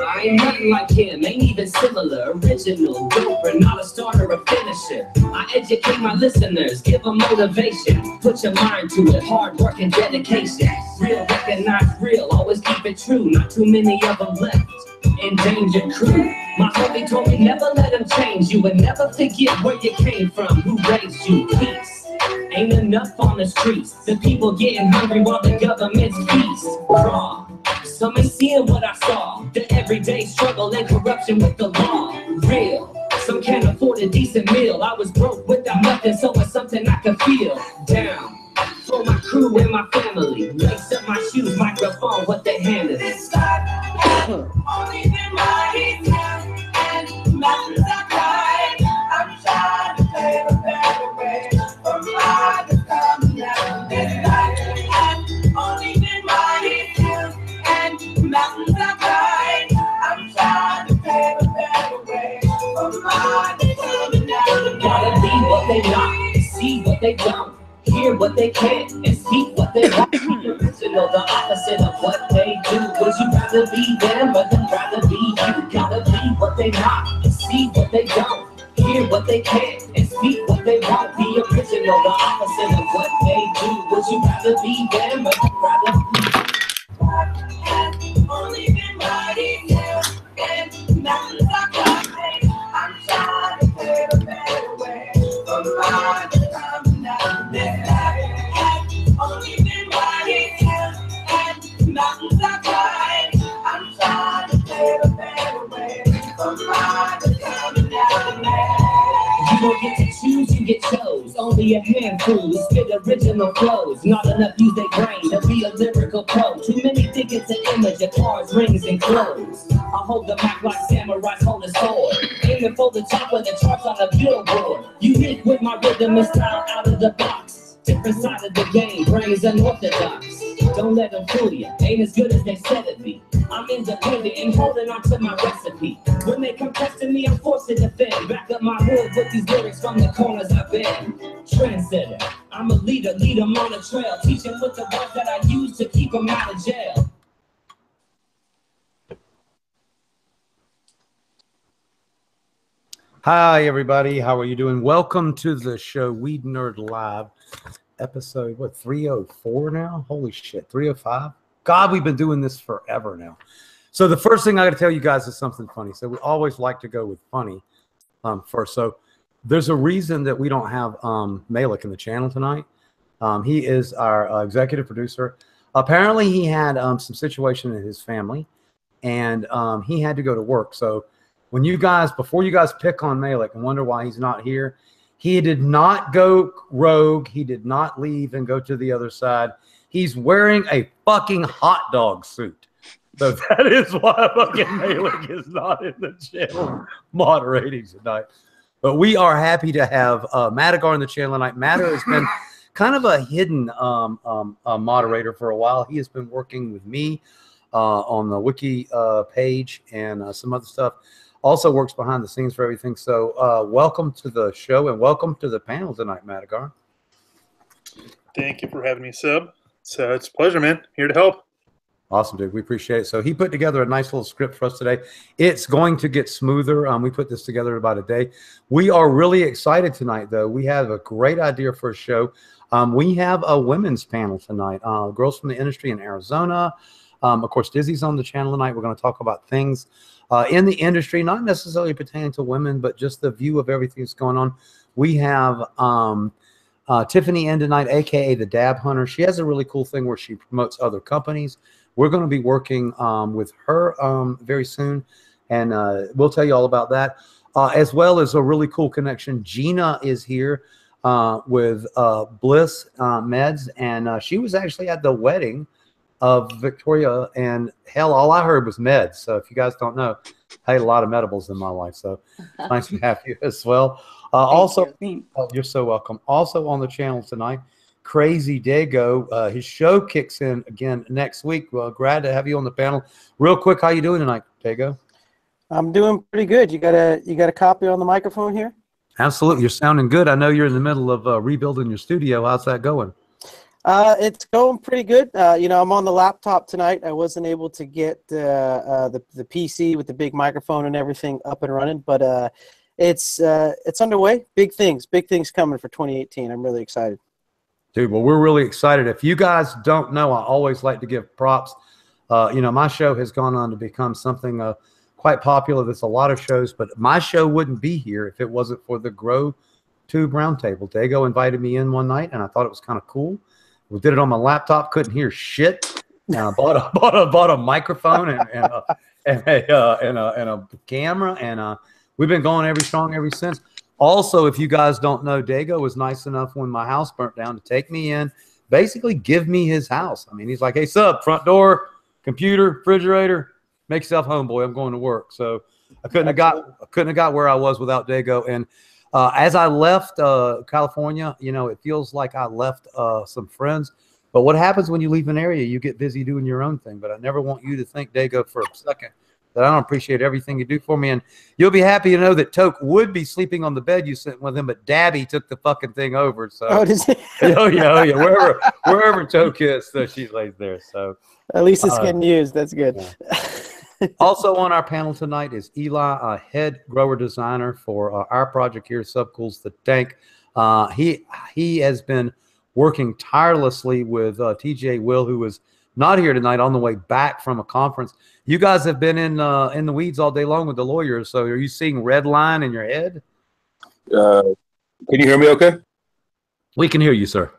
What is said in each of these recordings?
I ain't nothing like him, ain't even similar. Original, doper, not a starter or finisher. I educate my listeners, give them motivation. Put your mind to it, hard work and dedication. Real, recognize real, always keep it true. Not too many of them left. Endangered crew. My homie told me never let them change you, and never forget where you came from, who raised you. Peace. Ain't enough on the streets. The people getting hungry while the government's feast. Raw. Some ain't seeing what I saw. The everyday struggle and corruption with the law. Real. Some can't afford a decent meal. I was broke without nothing, so it's something I can feel. Down. For my crew and my family. Lace up my shoes, microphone, what they handle. It's like only been right and mountains are climbed. I'm trying to pave a better way for my to come down. It's like only been right and mountains are climbed. I'm trying to pave a better way for my to come down. Gotta be what they not, see what they don't. Hear what they can't and speak what they want. Original, the opposite of what they do. Would you rather be them or them rather be you? Gotta be what they not and see what they don't. Hear what they can't and speak what they want. Be original, the opposite of what they do. Would you rather be them or them rather be you? Only been mighty and mountains are climbing. I'm trying to pave a better way for mine to come down. This life has only been mighty and mountains are climbing. I'm trying to pave a better way for mine to come down. You don't get to choose, you get chose. Only a handful spit original flows. Not enough use their brain to be a lyrical pro. Too many think it's an image of cars, rings, and clothes. I hold the mic like samurais hold a sword. Aiming for the top of the charts on a billboard. Unique with my rhythm and style out of the box. Different side of the game, brains unorthodox. Don't let them fool you, ain't as good as they said it be. I'm independent and holding on to my recipe. When they come testing me, I'm forced to defend. Back up my hood with these lyrics from the corners I've been. Trendsetter, I'm a leader, lead them on a trail. Teach them with the words that I use to keep them out of jail. Hi, everybody. How are you doing? Welcome to the show, Weed Nerd Live, episode, what, 304 now? Holy shit, 305? God, we've been doing this forever now. So the first thing I got to tell you guys is something funny. So we always like to go with funny first. So there's a reason that we don't have Malik in the channel tonight. He is our executive producer. Apparently, he had some situation in his family, and he had to go to work. So when you guys, before you guys pick on Malik and wonder why he's not here, he did not go rogue. He did not leave and go to the other side. He's wearing a fucking hot dog suit. So that is why fucking Malik is not in the channel moderating tonight. But we are happy to have Mattager in the channel tonight. Mattager has been kind of a hidden moderator for a while. He has been working with me on the wiki page and some other stuff. Also works behind the scenes for everything. So welcome to the show and welcome to the panel tonight, Mattager. Thank you for having me, Sub. So it's a pleasure, man. Here to help. Awesome, dude. We appreciate it. So he put together a nice little script for us today. It's going to get smoother. We put this together in about a day. We are really excited tonight, though. We have a great idea for a show. We have a women's panel tonight. Girls from the industry in Arizona. Of course, Dizzy's on the channel tonight. We're going to talk about things in the industry, not necessarily pertaining to women, but just the view of everything that's going on. We have Tiffany in tonight, a.k.a. the Dabhunter. She has a really cool thing where she promotes other companies. We're going to be working with her very soon, and we'll tell you all about that, as well as a really cool connection. Gina is here with Bliss Meds, and she was actually at the wedding of Victoria, and hell, all I heard was meds. So if you guys don't know, I ate a lot of medibles in my life. So it's nice to have you as well. Also, you're so welcome. Also on the channel tonight, Crazy Dago. His show kicks in again next week. Well, glad to have you on the panel. Real quick, how you doing tonight, Dago? I'm doing pretty good. You got a copy on the microphone here? Absolutely. You're sounding good. I know you're in the middle of rebuilding your studio. How's that going? It's going pretty good. You know, I'm on the laptop tonight. I wasn't able to get the PC with the big microphone and everything up and running, but it's underway. Big things coming for 2018. I'm really excited. Dude, well, we're really excited. If you guys don't know, I always like to give props. You know, my show has gone on to become something quite popular. There's a lot of shows, but my show wouldn't be here if it wasn't for the Grow Tube Roundtable. Dago invited me in one night, and I thought it was kind of cool. We did it on my laptop, couldn't hear shit. And I bought a microphone and a camera, and we've been going ever since. Also, if you guys don't know, Dago was nice enough when my house burnt down to take me in, basically give me his house. I mean, he's like, hey, sub, front door, computer, refrigerator, make yourself home, boy. I'm going to work. So I couldn't have got where I was without Dago. And as I left California, you know, it feels like I left some friends. But what happens when you leave an area? You get busy doing your own thing. But I never want you to think, Dago, for a second that I don't appreciate everything you do for me. And you'll be happy to know that Toke would be sleeping on the bed you sent with him, but Dabby took the fucking thing over. So does he? Oh yeah. Wherever Toke is, so she lays there. So at least it's getting used. That's good. Yeah. Also on our panel tonight is Eli, a head grower designer for our project here, Subcool's The Tank. He has been working tirelessly with TJ Will, who is not here tonight, on the way back from a conference. You guys have been in the weeds all day long with the lawyers. So are you seeing red line in your head? Can you hear me okay? We can hear you, sir.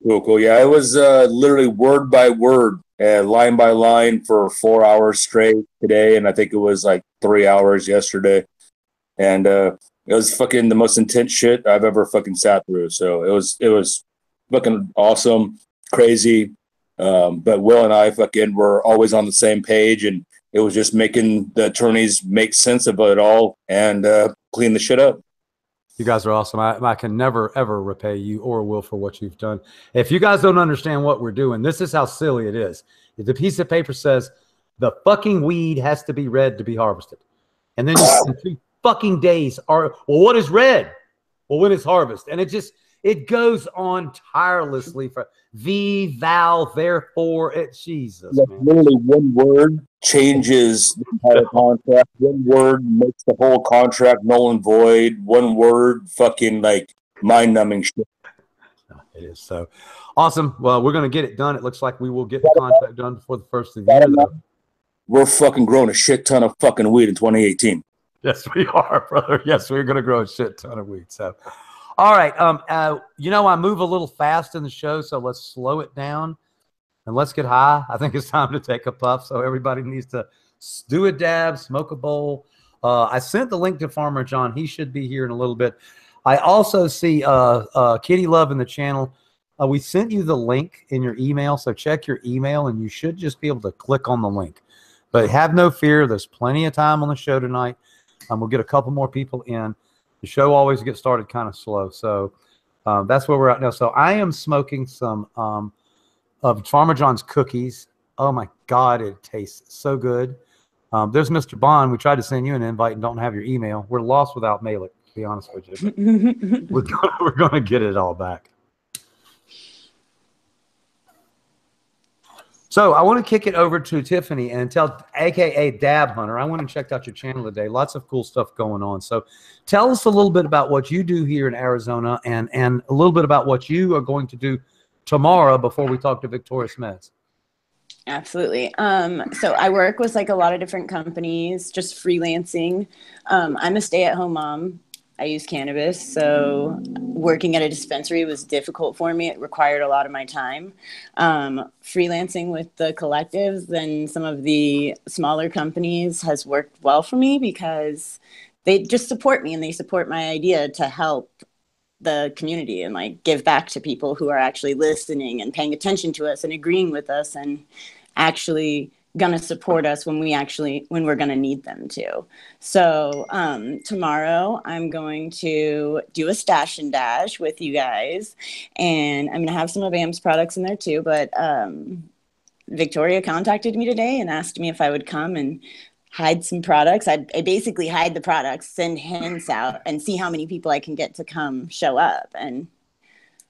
Cool. Yeah, I was literally word by word, line by line for 4 hours straight today, and I think it was like 3 hours yesterday. And it was fucking the most intense shit I've ever fucking sat through. So it was fucking awesome, crazy. But Will and I fucking were always on the same page, and it was just making the attorneys make sense of it all and clean the shit up. You guys are awesome. I can never, ever repay you or Will for what you've done. If you guys don't understand what we're doing, this is how silly it is. If the piece of paper says the fucking weed has to be red to be harvested, and then you spend 2 fucking days well, what is red? Well, when it's harvested. And it goes on tirelessly for thou, therefore, Jesus. Like, literally one word changes the entire contract. One word makes the whole contract null and void. One word fucking like mind-numbing shit. It is so awesome. Well, we're going to get it done. It looks like we will get the contract done before the first of the year, though. We're fucking growing a shit ton of fucking weed in 2018. Yes, we are, brother. Yes, we're going to grow a shit ton of weed. So, all right. You know, I move a little fast in the show, so let's slow it down and let's get high. I think it's time to take a puff. So everybody needs to do a dab, smoke a bowl. I sent the link to Farmer John. He should be here in a little bit. I also see Kitty Love in the channel. We sent you the link in your email, so check your email, and you should just be able to click on the link. But have no fear. There's plenty of time on the show tonight. We'll get a couple more people in. The show always gets started kind of slow. So that's where we're at now. So I am smoking some of Farmer John's cookies. Oh, my God, it tastes so good. There's MrBond. We tried to send you an invite and don't have your email. We're lost without Malik, to be honest with you. We're going to get it all back. So I want to kick it over to Tiffany and tell, a.k.a. Dabhunter, I went and checked out your channel today. Lots of cool stuff going on. So tell us a little bit about what you do here in Arizona and a little bit about what you are going to do tomorrow before we talk to VictoriousMedz. Absolutely. So I work with like a lot of different companies, just freelancing. I'm a stay-at-home mom. I use cannabis, so working at a dispensary was difficult for me. It required a lot of my time. Freelancing with the collectives and some of the smaller companies has worked well for me because they just support me and they support my idea to help the community and like give back to people who are actually listening and paying attention to us and agreeing with us and actually gonna support us when we're gonna need them to. So tomorrow I'm going to do a stash and dash with you guys, and I'm gonna have some of AM's products in there too. But Victoria contacted me today and asked me if I would come and hide some products. I basically hide the products, send hints out, and see how many people I can get to come show up. And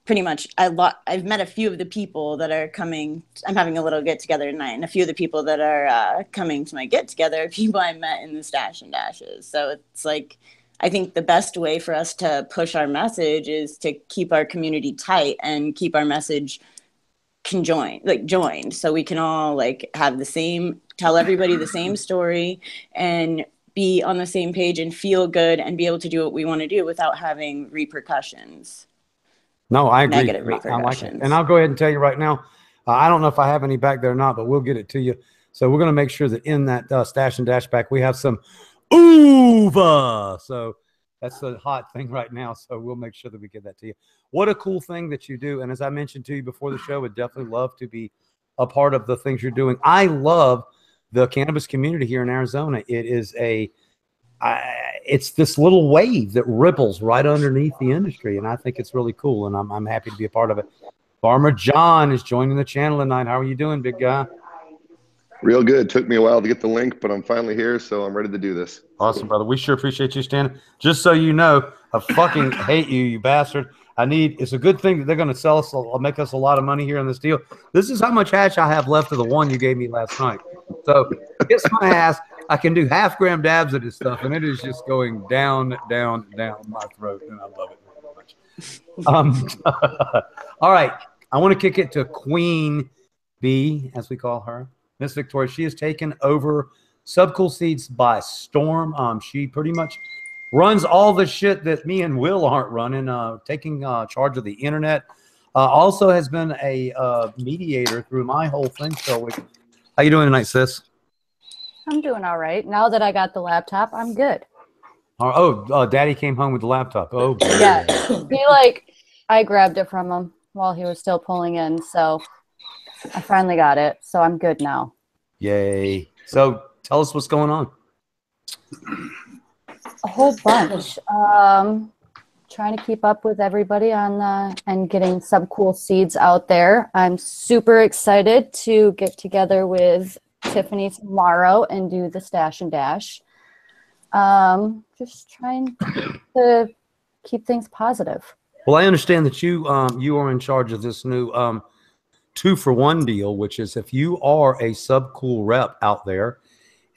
pretty much I've met a few of the people that are coming. I'm having a little get together tonight, and a few of the people that are coming to my get together are people I met in the stash and dashes. So it's like, I think the best way for us to push our message is to keep our community tight and keep our message joined, so we can all like have tell everybody the same story and be on the same page and feel good and be able to do what we want to do without having repercussions. No, I agree. Negative repercussions. I like it. And I'll go ahead and tell you right now, I don't know if I have any back there or not, but we'll get it to you. So we're going to make sure that in that stash and dash pack, we have some UVA. So that's the hot thing right now. So we'll make sure that we get that to you. What a cool thing that you do. And as I mentioned to you before the show, would definitely love to be a part of the things you're doing. I love the cannabis community here in Arizona. It is it's this little wave that ripples right underneath the industry. And I think it's really cool. And I'm happy to be a part of it. Farmer John is joining the channel tonight. How are you doing, big guy? Real good. Took me a while to get the link, but I'm finally here, so I'm ready to do this. Awesome, brother. We sure appreciate you standing. Just so you know, I fucking hate you, you bastard. It's a good thing that they're going to sell us, make us a lot of money here on this deal. This is how much hash I have left of the one you gave me last night. So kiss my ass. I can do half-gram dabs of this stuff, and it is just going down, down, down my throat, and I love it very much. All right. I want to kick it to Queen Bee, as we call her. Miss Victoria, she has taken over Subcool Seeds by storm. She pretty much runs all the shit that me and Will aren't running, taking charge of the internet. Also has been a mediator through my whole thing. So how you doing tonight, sis? I'm doing all right. Now that I got the laptop, I'm good. Daddy came home with the laptop. Oh, yeah. I grabbed it from him while he was still pulling in. So I finally got it, so I'm good now. Yay. So tell us what's going on. A whole bunch. Trying to keep up with everybody and getting Subcool Seeds out there. I'm super excited to get together with Tiffany tomorrow and do the stash and dash. Just trying to keep things positive. Well, I understand that you are in charge of this new 2-for-1 deal, which is if you are a Subcool rep out there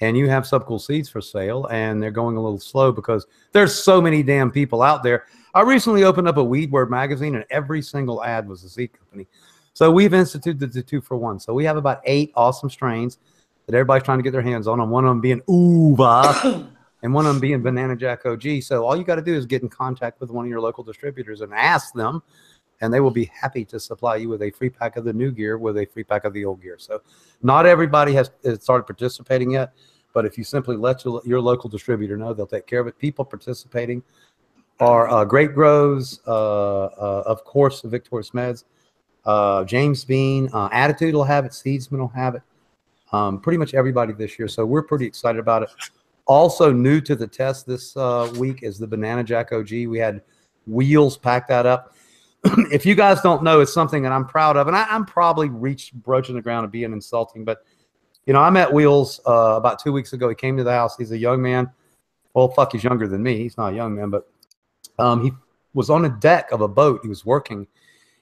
and you have Subcool Seeds for sale and they're going a little slow because there's so many damn people out there. I recently opened up a Weed Word magazine and every single ad was a seed company. So we've instituted the 2-for-1. So we have about 8 awesome strains that everybody's trying to get their hands on, and one of them being Uva and one of them being Banana Jack OG. So all you got to do is get in contact with one of your local distributors and ask them, and they will be happy to supply you with a free pack of the new gear with a free pack of the old gear. So not everybody has started participating yet, but if you simply let your local distributor know, they'll take care of it. People participating are Grape Grows, of course, VictoriousMedz, James Bean, Attitude will have it, Seedsman will have it, pretty much everybody this year. So we're pretty excited about it. Also new to the test this week is the Banana Jack OG. We had Wheels pack that up. If you guys don't know, it's something that I'm proud of, and I'm probably broaching the ground and being insulting, but you know, I met Wheels about 2 weeks ago. He came to the house. He's a young man. Well, fuck, he's younger than me. He's not a young man, but he was on a deck of a boat. He was working,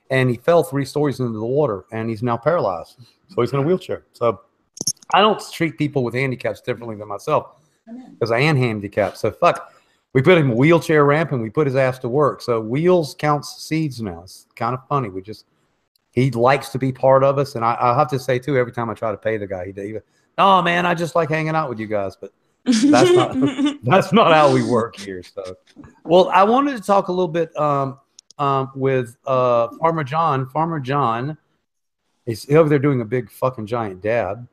and he fell 3 stories into the water, and he's now paralyzed. So he's in a wheelchair. So I don't treat people with handicaps differently than myself because I am handicapped. So fuck. We put him in a wheelchair ramp and we put his ass to work. So Wheels counts seeds now. It's kind of funny. He likes to be part of us. And I have to say too, every time I try to pay the guy, he goes, "Oh man, I just like hanging out with you guys." But that's not how we work here. So, well, I wanted to talk a little bit with Farmer John. Farmer John is over there doing a big fucking giant dab.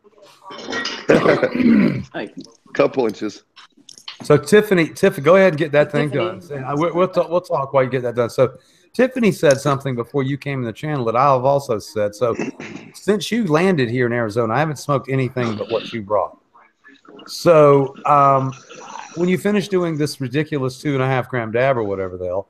Couple inches. So Tiffany, go ahead and get that thing Tiffany. done. And we'll talk while you get that done. So Tiffany said something before you came to the channel that I have also said. So since you landed here in Arizona, I haven't smoked anything but what you brought. So when you finish doing this ridiculous 2.5 gram dab or whatever the hell,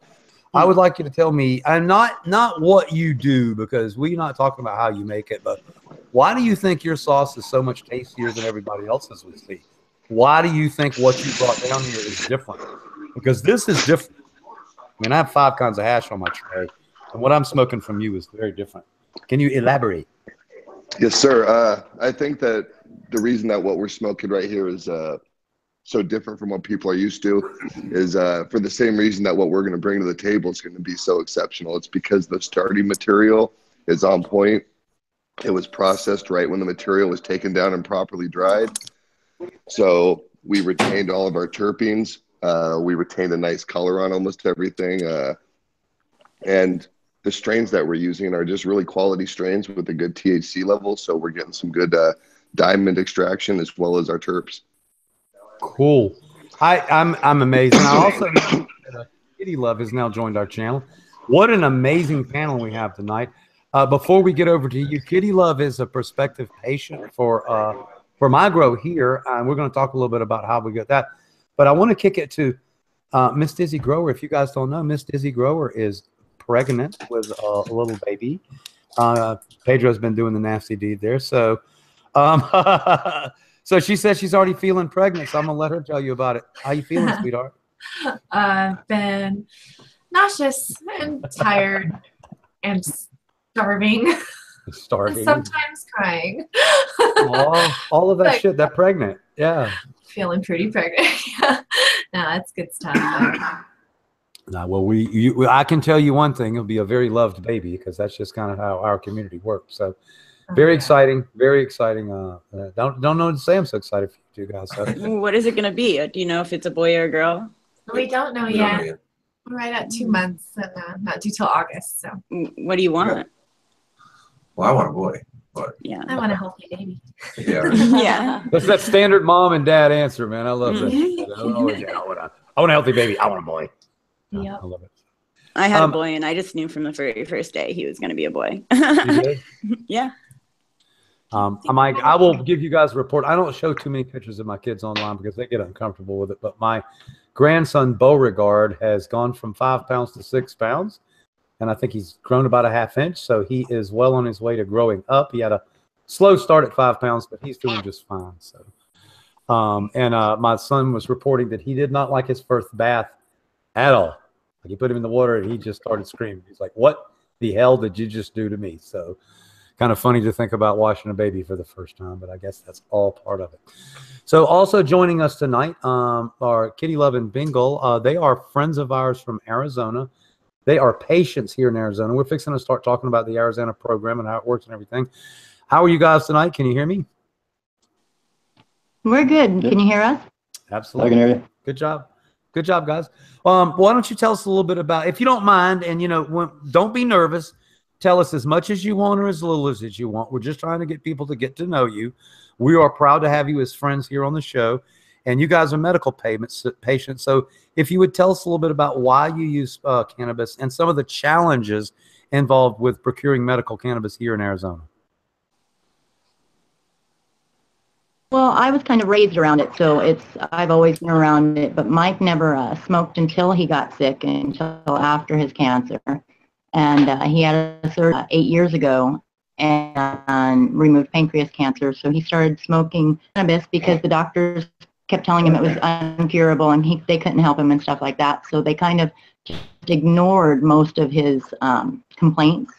I would like you to tell me, I'm not what you do, because we're not talking about how you make it, but why do you think your sauce is so much tastier than everybody else's we see? Why do you think what you brought down here is different? Because this is different. I mean, I have 5 kinds of hash on my tray, and what I'm smoking from you is very different. Can you elaborate? Yes, sir. I think that the reason that what we're smoking right here is so different from what people are used to is for the same reason that what we're going to bring to the table is going to be so exceptional. It's because the starting material is on point. It was processed right when the material was taken down and properly dried. So we retained all of our terpenes. We retained a nice color on almost everything. And the strains that we're using are just really quality strains with a good THC level. So we're getting some good diamond extraction as well as our terps. Cool. I'm amazed. And I also know that Kitty Love has now joined our channel. What an amazing panel we have tonight. Before we get over to you, Kitty Love is a prospective patient for my grow here. We're going to talk a little bit about how we get that. But I want to kick it to Miss Dizzy Grower. If you guys don't know, Miss Dizzy Grower is pregnant with a little baby. Pedro's been doing the nasty deed there. So, so she says she's already feeling pregnant. So I'm going to let her tell you about it. How you feeling, sweetheart? Been nauseous and tired and starving. Starving. Sometimes crying. all of that shit. That pregnant. Yeah. Feeling pretty pregnant. Yeah. No, that's good stuff. Well, I can tell you one thing. It'll be a very loved baby, because that's just kind of how our community works. So very exciting. Very exciting. Don't know what to say. I'm so excited for you two guys. So. What is it going to be? Do you know if it's a boy or a girl? We don't know yet. We're right at 2 months and not due till August. So what do you want? Well, I want a boy. But yeah, I want a healthy baby. Yeah. Yeah. That's that standard mom and dad answer, man. I love that. I want a healthy baby. I want a boy. Yeah. I love it. I had a boy, and I just knew from the very first day he was going to be a boy. You did? Yeah. I will give you guys a report. I don't show too many pictures of my kids online because they get uncomfortable with it. But my grandson Beauregard has gone from 5 pounds to 6 pounds. And I think he's grown about a ½ inch. So he is well on his way to growing up. He had a slow start at 5 pounds, but he's doing just fine. So, my son was reporting that he did not like his first bath at all. Like, he put him in the water and he just started screaming. He's like, "What the hell did you just do to me?" So kind of funny to think about washing a baby for the first time, but I guess that's all part of it. So also joining us tonight are Kitty Love and Bingle. They are friends of ours from Arizona. They are patients here in Arizona. We're fixing to start talking about the Arizona program and how it works and everything. How are you guys tonight? Can you hear me? We're good. Can you hear us? Absolutely. I can hear you. Good job. Good job, guys. Why don't you tell us a little bit about, if you don't mind, and don't be nervous. Tell us as much as you want or as little as you want. We're just trying to get people to get to know you. We are proud to have you as friends here on the show. And you guys are medical patients. So if you would tell us a little bit about why you use cannabis and some of the challenges involved with procuring medical cannabis here in Arizona. Well, I was kind of raised around it, so I've always been around it. But Mike never smoked until he got sick, until after his cancer. And he had a surgery 8 years ago and removed pancreas cancer. So he started smoking cannabis because the doctors kept telling him it was uncurable and they couldn't help him and stuff like that. So they kind of just ignored most of his complaints.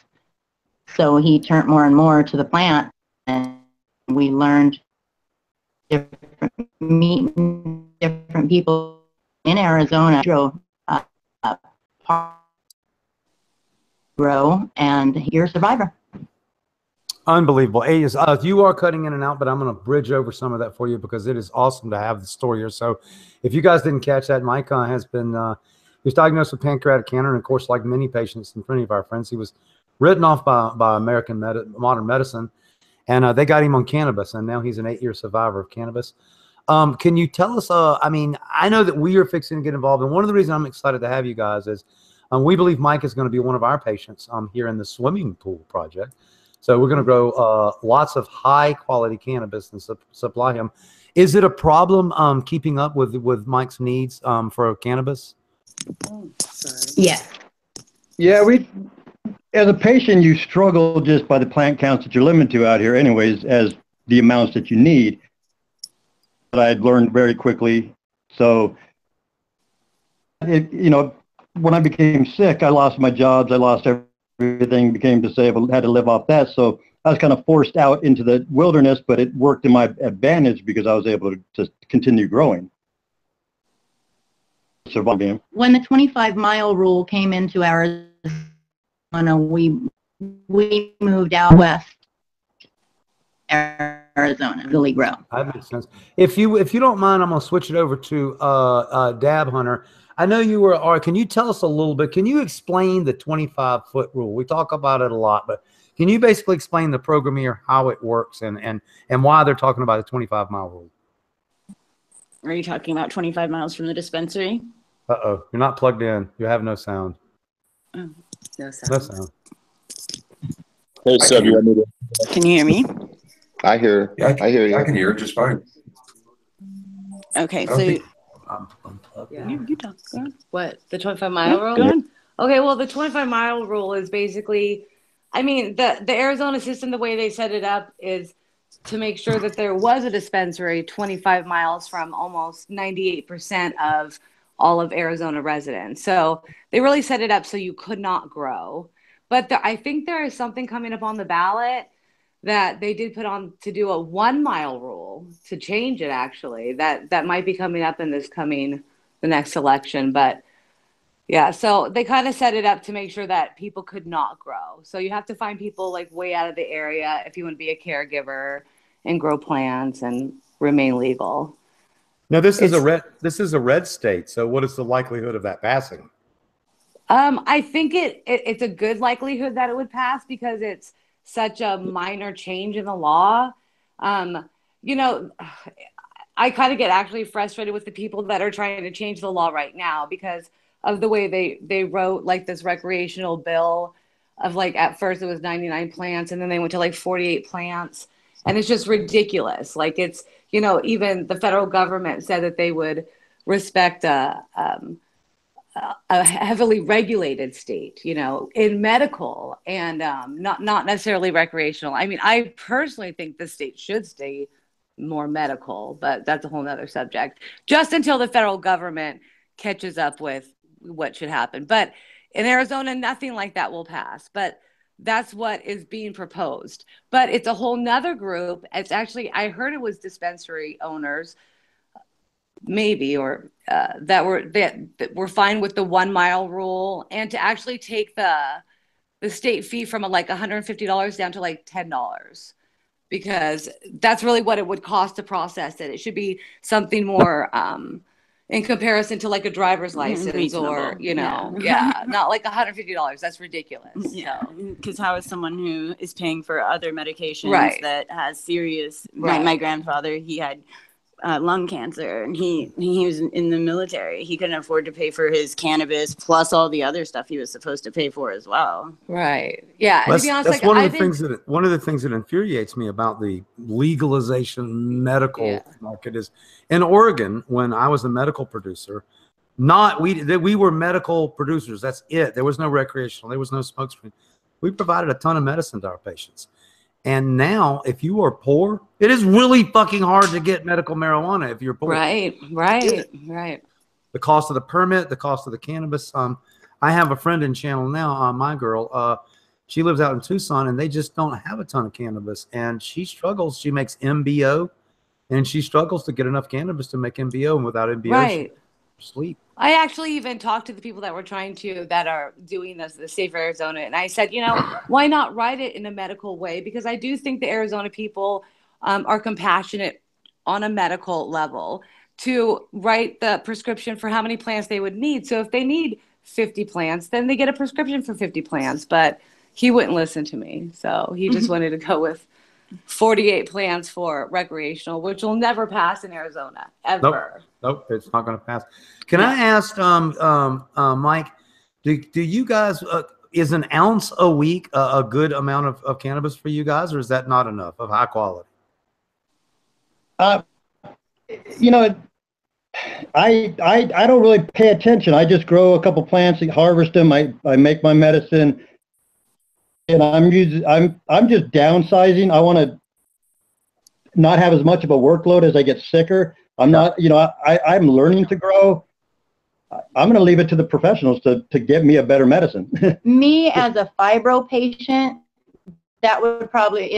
So he turned more and more to the plant, and we learned meeting different people in Arizona. Grow, and you're a survivor. Unbelievable. You are cutting in and out, but I'm going to bridge over some of that for you because it is awesome to have the story here. So if you guys didn't catch that, Mike has been he was diagnosed with pancreatic cancer, and of course, like many patients and many of our friends, he was written off by American modern medicine, and they got him on cannabis, and now he's an 8-year survivor of cannabis. Can you tell us, I mean, I know that we are fixing to get involved, and one of the reasons I'm excited to have you guys is we believe Mike is going to be one of our patients here in the swimming pool project. So we're going to grow lots of high quality cannabis and supply him. Is it a problem keeping up with Mike's needs for cannabis? Yes. Yeah, as a patient, you struggle just by the plant counts that you're limited to out here anyways, as the amounts that you need. But I'd learned very quickly. So, when I became sick, I lost my jobs, I lost everything, became disabled, had to live off that. So I was kind of forced out into the wilderness, but it worked in my advantage because I was able to continue growing. Surviving. When the 25-mile rule came into Arizona, we moved out west, Arizona, really grow. That makes sense. If you don't mind, I'm gonna switch it over to Dabhunter. I know you were, or can you tell us a little bit? Can you explain the 25-foot rule? We talk about it a lot, but can you basically explain the program here, how it works, and why they're talking about the 25-mile rule? Are you talking about 25 miles from the dispensary? Uh-oh, you're not plugged in. You have no sound. Oh, no sound. No sound. Hey, Sub, you want me to? Can you hear me? I hear. Yeah, I hear you. I can hear it just fine. Okay, I don't so think- you talk. Go on. What, the 25-mile rule? Go on. Okay, well, the 25-mile rule is basically, I mean, the Arizona system, the way they set it up is to make sure that there was a dispensary 25 miles from almost 98% of all of Arizona residents. So they really set it up so you could not grow. But I think there is something coming up on the ballot that they did put on to do a 1-mile rule to change it, actually. That might be coming up in the next election. But yeah, so they kind of set it up to make sure that people could not grow. So you have to find people like way out of the area if you want to be a caregiver and grow plants and remain legal. Now this is a red state. So what is the likelihood of that passing? I think it's a good likelihood that it would pass because it's such a minor change in the law. You know, I kind of get actually frustrated with the people that are trying to change the law right now because of the way they wrote like this recreational bill of like, at first it was 99 plants and then they went to like 48 plants. And it's just ridiculous. Like it's, you know, even the federal government said that they would respect a heavily regulated state, you know, in medical and not necessarily recreational. I mean, I personally think the state should stay more medical, but that's a whole nother subject, just until the federal government catches up with what should happen. But in Arizona, nothing like that will pass. But that's what is being proposed. But it's a whole nother group. It's actually, I heard it was dispensary owners, maybe, or that were fine with the 1-mile rule and to actually take the state fee from like $150 down to like $10, because that's really what it would cost to process it. It should be something more in comparison to like a driver's license reasonable. Or, you know, Yeah. not like $150. That's ridiculous. Yeah, because how is someone who is paying for other medications Right. that has serious? Right. My grandfather, he had lung cancer, and he was in the military. He couldn't afford to pay for his cannabis plus all the other stuff he was supposed to pay for as well. Right. Yeah. That's, to be honest, that's like, one of the things that infuriates me about the legalization medical market is in Oregon, when I was a medical producer, we were medical producers. That's it. There was no recreational. There was no smoke screen. We provided a ton of medicine to our patients. And now, if you are poor, it is really fucking hard to get medical marijuana if you're poor. Right. The cost of the permit, the cost of the cannabis. I have a friend in Channel now, my girl. She lives out in Tucson, and they just don't have a ton of cannabis. And she struggles. She makes MBO, and she struggles to get enough cannabis to make MBO. And without MBO, Right. she sleep. I actually even talked to the people that are doing this, the Safe Arizona. And I said, you know, why not write it in a medical way? Because I do think the Arizona people are compassionate on a medical level to write the prescription for how many plants they would need. So if they need 50 plants, then they get a prescription for 50 plants. But he wouldn't listen to me. So he just wanted to go with 48 plants for recreational, which will never pass in Arizona, ever. Nope, it's not going to pass. Can I ask, Mike, do you guys, is an ounce a week a good amount of cannabis for you guys, or is that not enough of high quality? You know, I don't really pay attention. I just grow a couple plants, harvest them. I make my medicine, and I'm just downsizing. I want to not have as much of a workload as I get sicker. I'm not, you know, I'm learning to grow. I'm going to leave it to the professionals to get me a better medicine. Me as a fibro patient, that would probably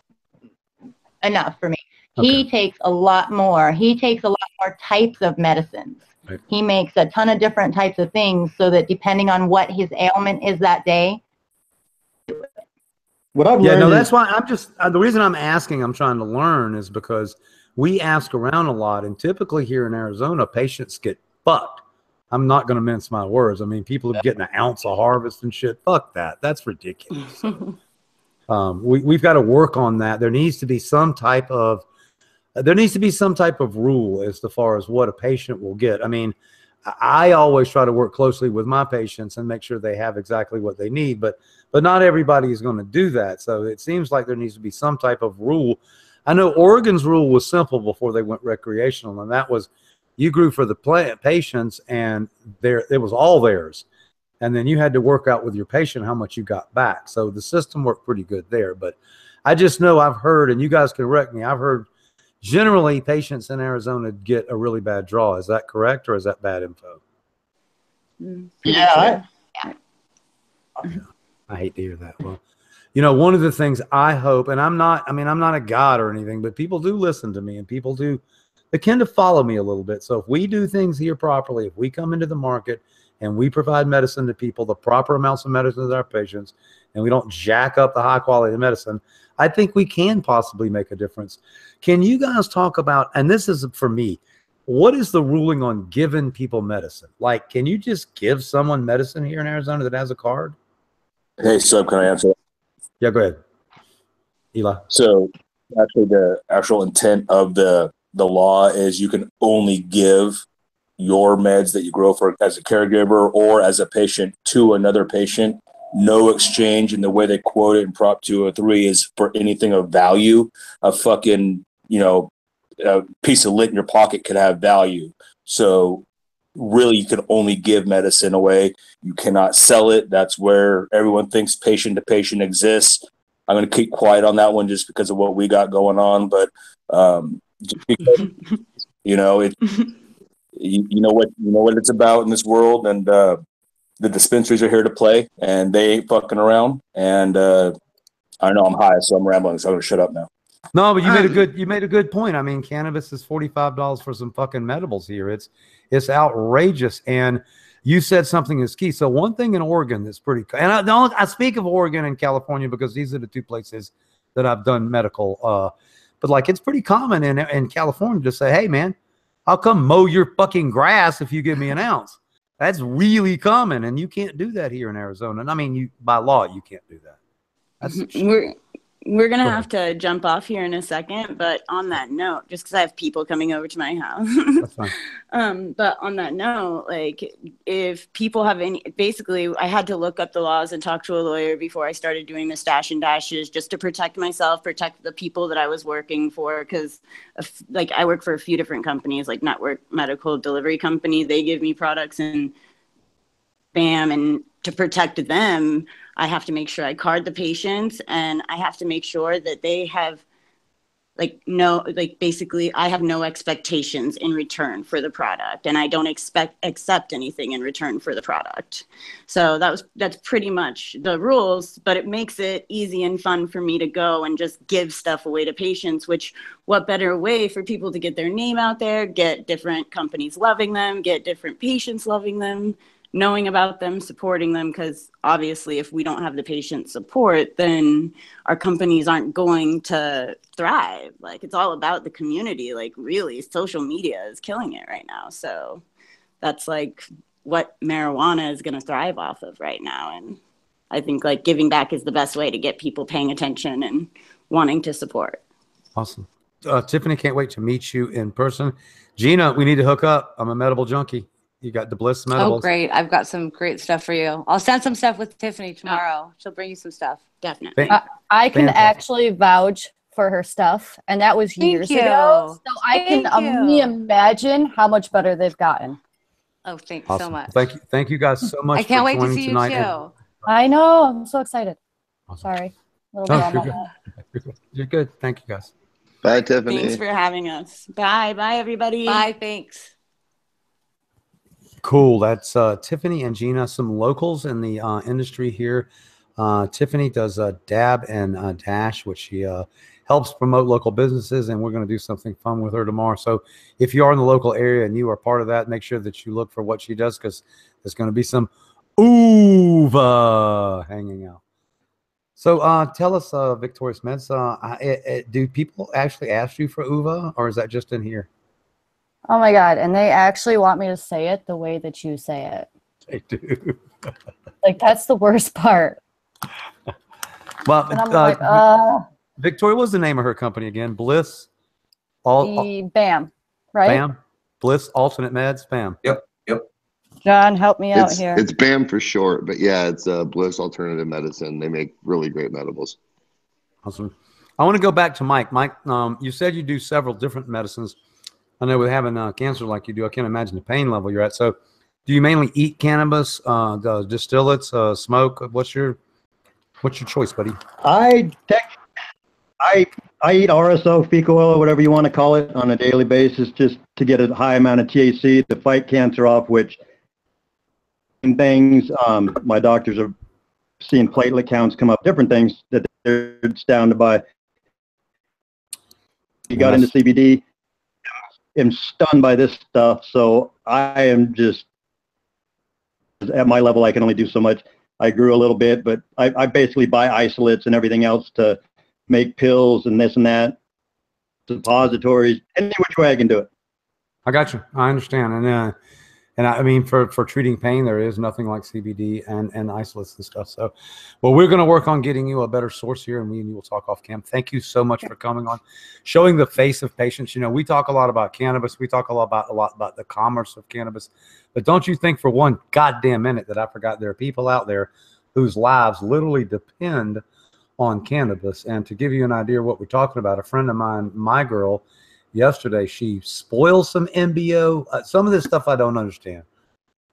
enough for me. Okay. He takes a lot more. He takes a lot more types of medicines. Right. He makes a ton of different types of things so that depending on what his ailment is that day. What I've learned that's why I'm just, the reason I'm asking, I'm trying to learn is because we ask around a lot, and typically here in Arizona, patients get fucked. I'm not going to mince my words. I mean, people are getting an ounce of harvest and shit. Fuck that. That's ridiculous. We've got to work on that. There needs to be some type of rule as far as what a patient will get. I mean, I always try to work closely with my patients and make sure they have exactly what they need, but not everybody is going to do that. So it seems like there needs to be some type of rule. I know Oregon's rule was simple before they went recreational, and that was you grew for the patients, and it was all theirs. And then you had to work out with your patient how much you got back. So the system worked pretty good there. But I just know I've heard, and you guys can correct me, I've heard generally patients in Arizona get a really bad draw. Is that correct, or is that bad info? Yeah. I hate to hear that. Well, you know, one of the things I hope, and I'm not a god or anything, but people do listen to me, and people do, they tend to follow me a little bit. So if we do things here properly, if we come into the market and we provide medicine to people, the proper amounts of medicine to our patients, and we don't jack up the high quality of medicine, I think we can possibly make a difference. Can you guys talk about, and this is for me, what is the ruling on giving people medicine? Like, can you just give someone medicine here in Arizona that has a card? Hey, Sub, can I answer that? Yeah, go ahead, Eli. So actually the actual intent of the law is you can only give your meds that you grow for as a caregiver or as a patient to another patient. No exchange, and the way they quote it in Prop 203 is for anything of value. A fucking, you know, a piece of lint in your pocket could have value. So really you can only give medicine away. You cannot sell it. That's where everyone thinks patient to patient exists. I'm going to keep quiet on that one just because of what we got going on. But just because, you know, you know what it's about in this world, and the dispensaries are here to play, and they ain't fucking around. And I know I'm high, so I'm rambling, so I'm gonna shut up now. No, but you made a good point. I mean, cannabis is $45 for some fucking edibles here. It's outrageous. And you said something is key. So one thing in Oregon that's pretty, and I speak of Oregon and California because these are the two places that I've done medical. But like, it's pretty common in California to say, hey man, I'll come mow your fucking grass if you give me an ounce. That's really common, and you can't do that here in Arizona. And I mean, by law, you can't do that. That's We're going to have to jump off here in a second, but on that note, just because I have people coming over to my house. That's fine. But on that note, like, if people have any, basically, I had to look up the laws and talk to a lawyer before I started doing the stash and dashes just to protect myself, protect the people that I was working for. Because, like, I work for a few different companies, like Network Medical Delivery Company. They give me products and bam, and to protect them, I have to make sure I card the patients, and I have to make sure that they have basically I have no expectations in return for the product, and I don't accept anything in return for the product. So that's pretty much the rules, but it makes it easy and fun for me to go and just give stuff away to patients, which what better way for people to get their name out there, get different companies loving them, get different patients loving them, knowing about them, supporting them, because obviously if we don't have the patient support, then our companies aren't going to thrive. Like, it's all about the community. Like, really, social media is killing it right now. So that's like what marijuana is going to thrive off of right now. And I think like giving back is the best way to get people paying attention and wanting to support. Awesome. Tiffany, can't wait to meet you in person. Gina, we need to hook up. I'm a medible junkie. You got the Bliss Medibles. Oh, great. I've got some great stuff for you. I'll send some stuff with Tiffany tomorrow. She'll bring you some stuff. Definitely. I can actually vouch for her stuff, and that was years ago. So I can only imagine how much better they've gotten. Oh, thanks Awesome. so much. Thank you guys so much. I can't wait to joining see you tonight. too. I know. I'm so excited. Awesome. Sorry. Oh, you're good. Thank you, guys. Bye, Tiffany. Thanks for having us. Bye. Bye, everybody. Bye. Thanks. Cool. That's Tiffany and Gina, some locals in the industry here. Tiffany does Dab and Dash, which she helps promote local businesses, and we're going to do something fun with her tomorrow. So if you are in the local area and you are part of that, make sure that you look for what she does, because there's going to be some UVA hanging out. So tell us, VictoriousMedz, do people actually ask you for UVA, or is that just in here? Oh my God. And they actually want me to say it the way that you say it. They do. Like, that's the worst part. Well, and I'm like, Victoria, what's the name of her company again? Bliss? BAM, right? BAM? Bliss Alternate Meds? BAM. Yep. John, help me out here. It's BAM for short, but yeah, it's Bliss Alternative Medicine. They make really great medibles. Awesome. I want to go back to Mike. Mike, you said you do several different medicines. I know with having cancer like you do, I can't imagine the pain level you're at. So do you mainly eat cannabis, the distillates, smoke? What's your choice, buddy? I eat RSO, fecal oil, whatever you want to call it, on a daily basis, just to get a high amount of THC to fight cancer off, which things, my doctors are seeing platelet counts come up, different things that they're down to buy. You got into CBD. I'm stunned by this stuff, so I am just, at my level, I can only do so much. I grew a little bit, but I basically buy isolates and everything else to make pills and this and that, suppositories, any which way I can do it. I got you. I understand. And I mean, for treating pain, there is nothing like CBD and isolates and stuff. So, well, we're going to work on getting you a better source here, and we and you will talk off cam. Thank you so much for coming on, showing the face of patients. You know, we talk a lot about cannabis. We talk a lot about the commerce of cannabis. But don't you think for one goddamn minute that I forgot there are people out there whose lives literally depend on cannabis. And to give you an idea of what we're talking about, a friend of mine, my girl, yesterday, she spoiled some MBO. Some of this stuff I don't understand.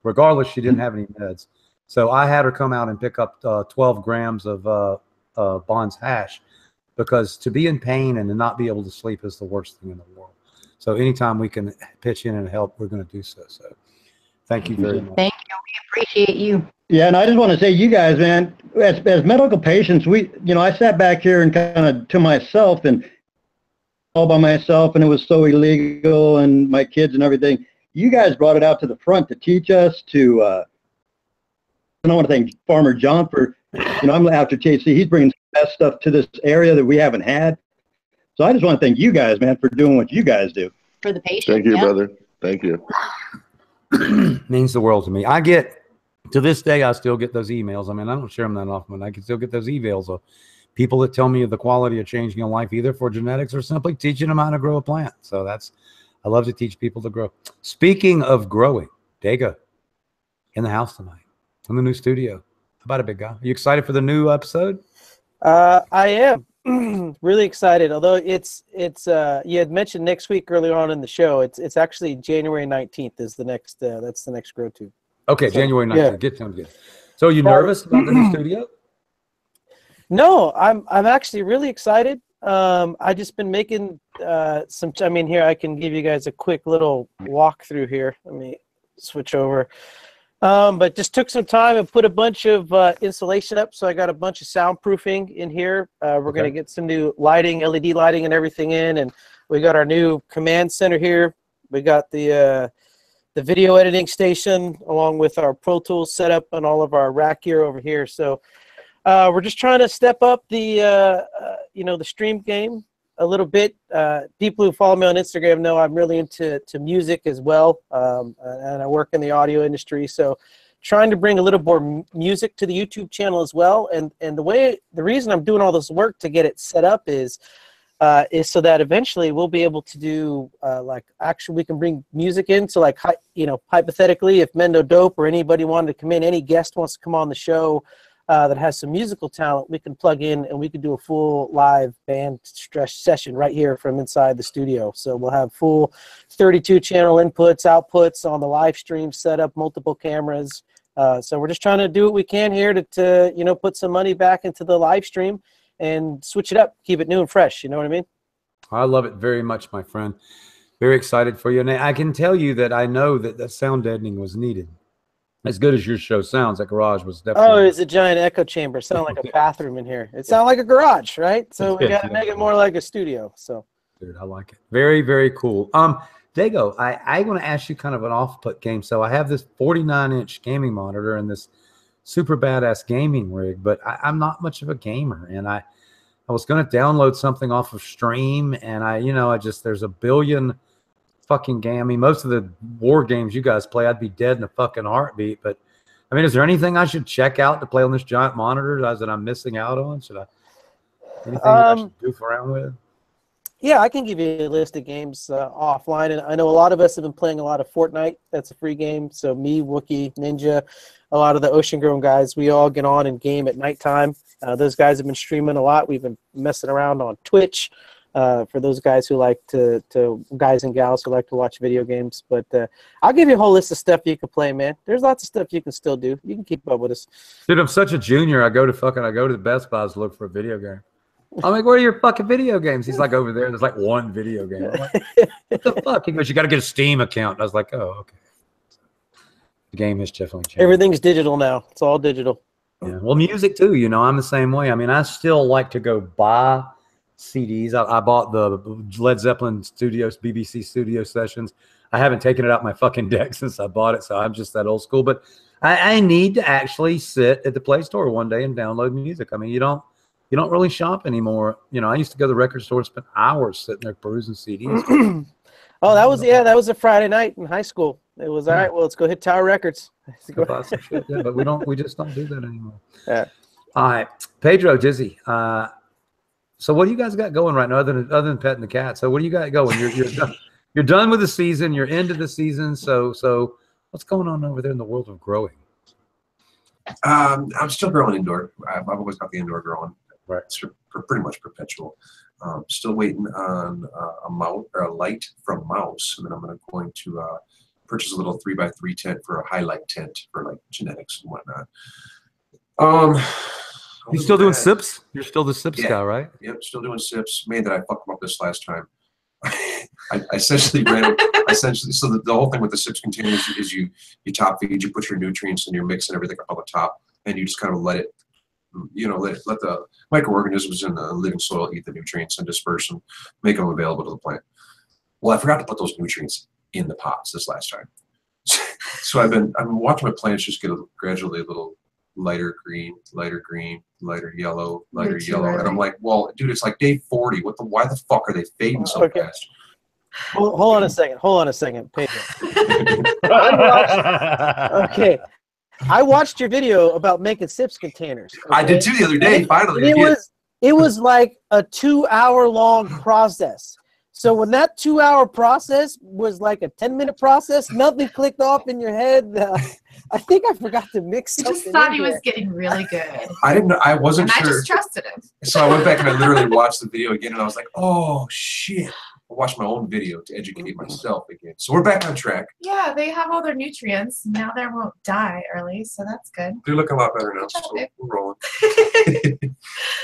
Regardless, she didn't have any meds. So I had her come out and pick up 12 grams of Bond's hash, because to be in pain and to not be able to sleep is the worst thing in the world. So anytime we can pitch in and help, we're going to do so. So thank you very much. Thank you. We appreciate you. Yeah, and I just want to say, you guys, man, as medical patients, I sat back here and kind of to myself and all by myself, and it was so illegal, and my kids and everything. You guys brought it out to the front to teach us to, I want to thank Farmer John for, I'm after THC, he's bringing the best stuff to this area that we haven't had. So I just want to thank you guys, man, for doing what you guys do. For the patient. Thank you, brother. Thank you. Means the world to me. To this day, I still get those emails. I mean, I don't share them that often, but I can still get those emails of people that tell me of the quality of changing a life, either for genetics or simply teaching them how to grow a plant. So I love to teach people to grow. Speaking of growing, Dago in the house tonight in the new studio. How about it, big guy? Are you excited for the new episode? I am really excited. Although it's you had mentioned next week earlier on in the show. It's actually January 19th is the next that's the next Grow Tube. Okay, so, January 19th. Yeah. Get sounds good. So are you nervous about the new studio? No, I'm actually really excited. I just been making here I can give you guys a quick little walkthrough here. Let me switch over. But just took some time and put a bunch of insulation up. So I got a bunch of soundproofing in here. We're going to get some new lighting, LED lighting and everything in. And we got our new command center here. We got the video editing station along with our Pro Tools setup and all of our rack gear over here. So we're just trying to step up the stream game a little bit. People who follow me on Instagram know I'm really into music as well, and I work in the audio industry. So trying to bring a little more music to the YouTube channel as well. And the reason I'm doing all this work to get it set up is is so that eventually we'll be able to do like actually we can bring music in. So like hypothetically, if Mendo Dope or anybody wanted to come in, any guest wants to come on the show that has some musical talent, we can plug in and we can do a full live band stress session right here from inside the studio. So we'll have full 32 channel inputs, outputs on the live stream setup, multiple cameras. So we're just trying to do what we can here to put some money back into the live stream and switch it up, keep it new and fresh. You know what I mean? I love it very much, my friend. Very excited for you. And I can tell you that I know that sound deadening was needed. As good as your show sounds, that garage was definitely. Oh, it's a giant echo chamber. It sounded like a bathroom in here. It sounded like a garage, right? So we got to make it more like a studio. So, dude, I like it. Very, very cool. Dago, I want to ask you kind of an off-put game. So I have this 49-inch gaming monitor and this super badass gaming rig, but I'm not much of a gamer, and I was going to download something off of Stream, and there's a billion fucking game. I mean, most of the war games you guys play, I'd be dead in a fucking heartbeat. But I mean, is there anything I should check out to play on this giant monitor that I'm missing out on? Anything I should goof around with? Yeah, I can give you a list of games offline, and I know a lot of us have been playing a lot of Fortnite. That's a free game. So me, Wookie, Ninja, a lot of the Ocean Grown guys, we all get on and game at nighttime. Those guys have been streaming a lot. We've been messing around on Twitch. For those guys who like to guys and gals who like to watch video games. But I'll give you a whole list of stuff you can play, man. There's lots of stuff you can still do. You can keep up with us. Dude, I'm such a junior. I go to the Best Buys to look for a video game. I'm like, where are your fucking video games? He's like, over there. There's like one video game. I'm like, what the fuck? He goes, you got to get a Steam account. And I was like, oh, okay. The game has definitely changed. Everything's digital now. It's all digital. Yeah. Well, music too. I'm the same way. I mean, I still like to go buy CDs. I bought the Led Zeppelin BBC studio sessions. I haven't taken it out my fucking deck since I bought it, so I'm just that old school. But I need to actually sit at the Play Store one day and download music. I mean, you don't really shop anymore. I used to go to the record store and spend hours sitting there perusing CDs. Oh, that was a Friday night in high school. It was all right. Well, let's go hit Tower Records. Yeah, but we just don't do that anymore. Yeah. All right, Pedro, Dizzy. So what do you guys got going right now, other than petting the cat? So what do you got going? You're done with the season. You're into the season. So what's going on over there in the world of growing? I'm still growing indoor. I've always got the indoor growing. Right. It's pretty much perpetual. Still waiting on a light from Mouse, and then I'm going to purchase a little 3x3 tent for a highlight tent for like genetics and whatnot. You still doing sips? You're still the sips guy, right? Yep, still doing sips. Man, did I fuck them up this last time. I essentially ran. So the whole thing with the sips containers is you top feed, you put your nutrients and you're mixing everything up on the top, and you just kind of let it, let the microorganisms in the living soil eat the nutrients and disperse them, make them available to the plant. Well, I forgot to put those nutrients in the pots this last time. So I've been watching my plants just get gradually a little lighter green, lighter yellow, and I'm like, well, dude, it's like day 40. Why the fuck are they fading so fast? Hold on a second, Pedro. Okay, I watched your video about making sips containers. Okay? I did too the other day. Finally, it was like a 2-hour-long process. So when that 2-hour process was like a 10-minute process, nothing clicked off in your head. I think I forgot to mix something. I just thought he was getting really good. I didn't know. I wasn't sure. I just trusted him. So I went back and I literally watched the video again, and I was like, oh shit. I watched my own video to educate myself again. So we're back on track. Yeah, they have all their nutrients. Now they won't die early, so that's good. They look a lot better now, so we're rolling. It's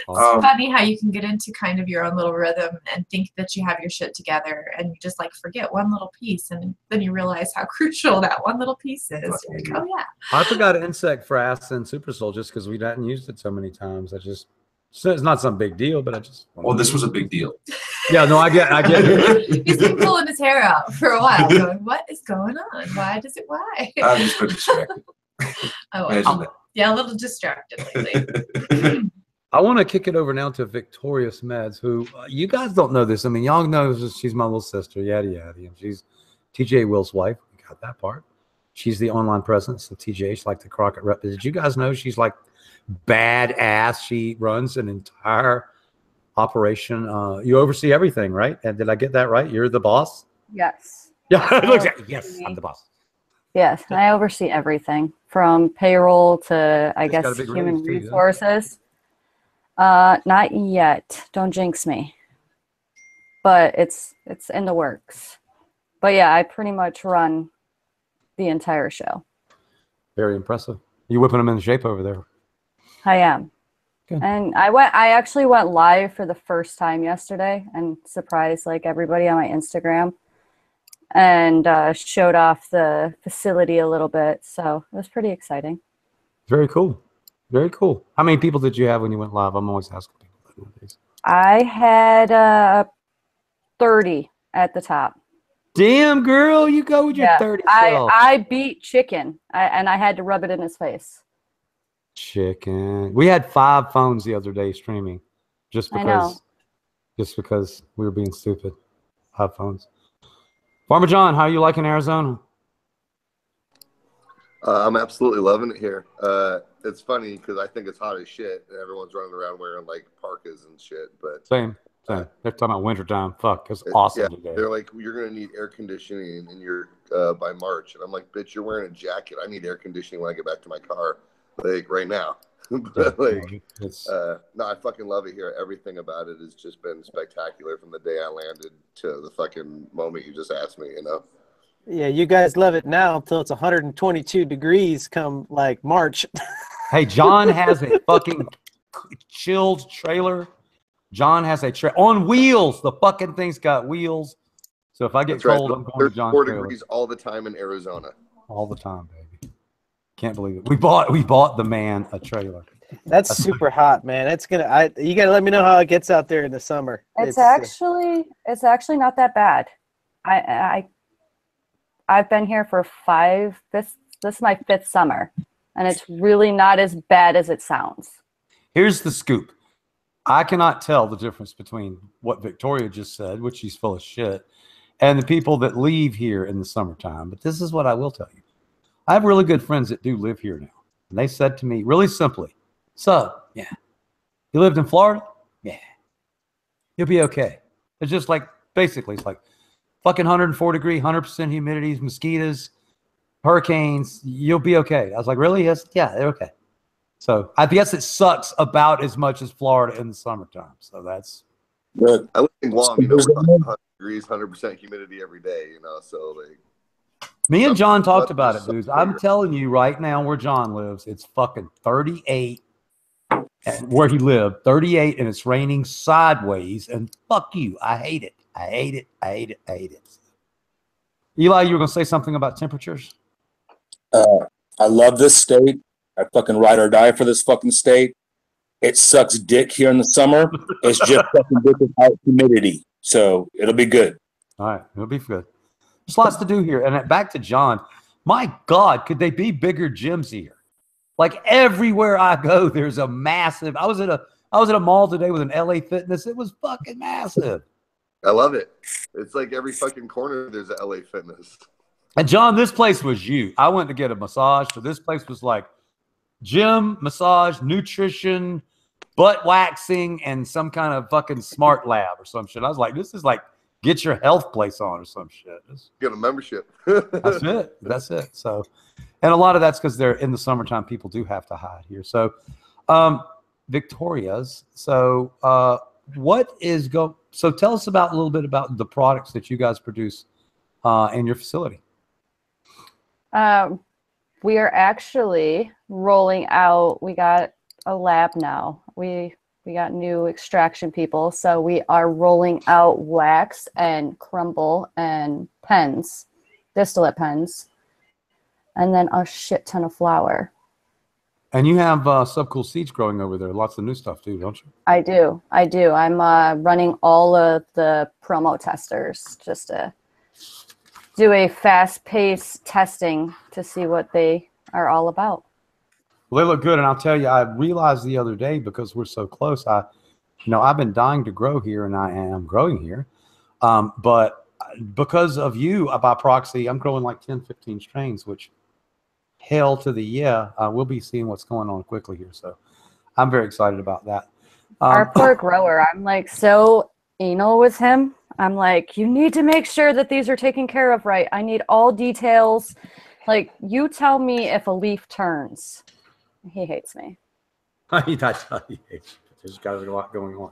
funny how you can get into kind of your own little rhythm and think that you have your shit together, and you just like forget one little piece, and then you realize how crucial that one little piece is. You're like, oh yeah. I forgot insect frass and Super Soul just because we hadn't used it so many times. So it's not some big deal, but I just. Well, this was a big deal. Yeah, no, I get it. He's been pulling his hair out for a while, going, "What is going on? Why does it? Why?" I've just been distracted. Yeah, a little distracted lately. I want to kick it over now to VictoriousMedz, who you guys don't know this. I mean, y'all know she's my little sister, yada yada, and she's TJ Will's wife. We got that part. She's the online presence of TJ. She's like the Crockett rep. Did you guys know she's like badass? She runs an entire operation. You oversee everything, right? And did I get that right? You're the boss? Yes. Yeah. Yes, I'm the boss. Yes, I oversee everything from payroll to, I Just got a guess, big human raise, too, yeah. resources. Not yet. Don't jinx me. But it's in the works. But yeah, I pretty much run the entire show. Very impressive. You whipping them into shape over there. I am. Good. And I actually went live for the first time yesterday and surprised like everybody on my Instagram and showed off the facility a little bit. So it was pretty exciting. Very cool. Very cool. How many people did you have when you went live? I'm always asking people that nowadays. I had 30 at the top. Damn, girl, you go with your 30 self. I beat Chicken, and I had to rub it in his face. Chicken. We had 5 phones the other day streaming, just I know. because we were being stupid. 5 phones. Farmer John, how are you liking Arizona? I'm absolutely loving it here. It's funny because I think it's hot as shit, and everyone's running around wearing like parkas and shit. But Same. They're talking about wintertime. Fuck, it's awesome today. They're like, you're gonna need air conditioning in your by March, and I'm like, bitch, you're wearing a jacket. I need air conditioning when I get back to my car, like right now. But like, no, I fucking love it here. Everything about it has just been spectacular from the day I landed to the fucking moment you just asked me. You know. Yeah, you guys love it now until it's 122 degrees come like March. Hey, John has a fucking chilled trailer. John has a trailer on wheels. The fucking thing's got wheels. So if I get cold, I'm going to John's 4 trailer. degrees all the time in Arizona. All the time, baby. Can't believe it. We bought the man a trailer. That's super hot, man. It's gonna. You gotta let me know how it gets out there in the summer. It's actually not that bad. I've been here for this is my 5th summer, and it's really not as bad as it sounds. Here's the scoop. I cannot tell the difference between what Victoria just said, which she's full of shit, and the people that leave here in the summertime. But this is what I will tell you. I have really good friends that do live here now. And they said to me really simply, yeah. You lived in Florida? Yeah. You'll be okay. It's just like, basically, it's like fucking 104 degree, 100% humidity, mosquitoes, hurricanes. You'll be okay. I was like, really? Yes. Yeah, they're okay. So I guess it sucks about as much as Florida in the summertime. So that's good. I live in Guam, you know, we're 100 degrees, 100% humidity every day, you know, so like. Me and John talked about it, dudes. I'm telling you right now where John lives, it's fucking 38 where he lived, 38, and it's raining sideways, and fuck you. I hate it. I hate it. I hate it. I hate it. Eli, you were going to say something about temperatures? I love this state. I fucking ride or die for this fucking state. It sucks dick here in the summer. It's just fucking dick without humidity. So it'll be good. All right. It'll be good. There's lots to do here. And back to John. My God, could they be bigger gyms here? Like everywhere I go, there's a massive. I was at a mall today with an LA Fitness. It was fucking massive. I love it. It's like every fucking corner there's a LA Fitness. And John, this place was you. I went to get a massage, so this place was like gym, massage, nutrition, butt waxing, and some kind of fucking smart lab or some shit. I was like, this is like get your health place on or some shit. Get a membership. That's it. That's it. So, and a lot of that's because they're in the summertime. People do have to hide here. So, Victoria's. So, what is So, tell us about a little bit about the products that you guys produce in your facility. We are actually rolling out. We got a lab now. We got new extraction people, so we are rolling out wax and crumble and pens, distillate pens, and then a shit ton of flour. And you have Subcool seeds growing over there. Lots of new stuff too, don't you? I do. I'm running all of the promo testers just to do a fast-paced testing to see what they are all about. Well, they look good, and I'll tell you, I realized the other day because we're so close. I've been dying to grow here, and I am growing here. But because of you, by proxy, I'm growing like 10, 15 strains, which hell to the yeah. We'll be seeing what's going on quickly here. So I'm very excited about that. Our poor grower. I'm like so anal with him. I'm like, you need to make sure that these are taken care of right. I need all details. Like, you tell me if a leaf turns. He hates me. He hates you. There's got a lot going on.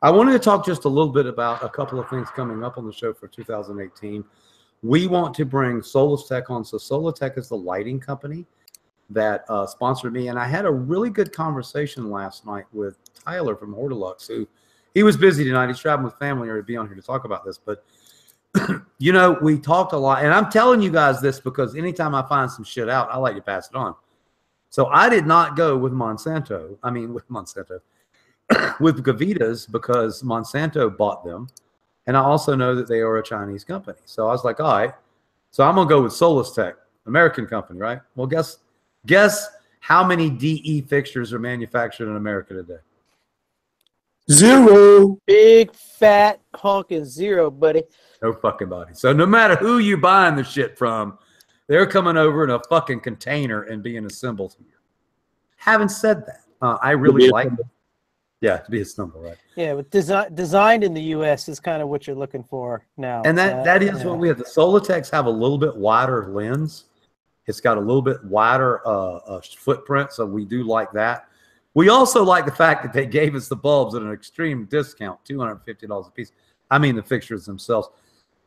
I wanted to talk just a little bit about a couple of things coming up on the show for 2018. We want to bring Solus-Tech on. So Solus-Tech is the lighting company that sponsored me. And I had a really good conversation last night with Tyler from Hortilux, who he was busy tonight. He's traveling with family or to be on here to talk about this. But, you know, we talked a lot. And I'm telling you guys this because anytime I find some shit out, I like to pass it on. So I did not go with Monsanto. With Gavitas because Monsanto bought them. And I also know that they are a Chinese company. So I was like, all right. So I'm going to go with Solus-Tech, American company, right? Well, guess how many DE fixtures are manufactured in America today? 0. Big fat honking 0, buddy. No fucking body. So no matter who you buying the shit from, they're coming over in a fucking container and being assembled here. Having said that, I really like it. Yeah, to be a stumble, right? Yeah, but designed in the U.S. is kind of what you're looking for now. And that is what we have. The Solus-Techs have a little bit wider lens. It's got a little bit wider footprint, so we do like that. We also like the fact that they gave us the bulbs at an extreme discount, $250 a piece. I mean the fixtures themselves.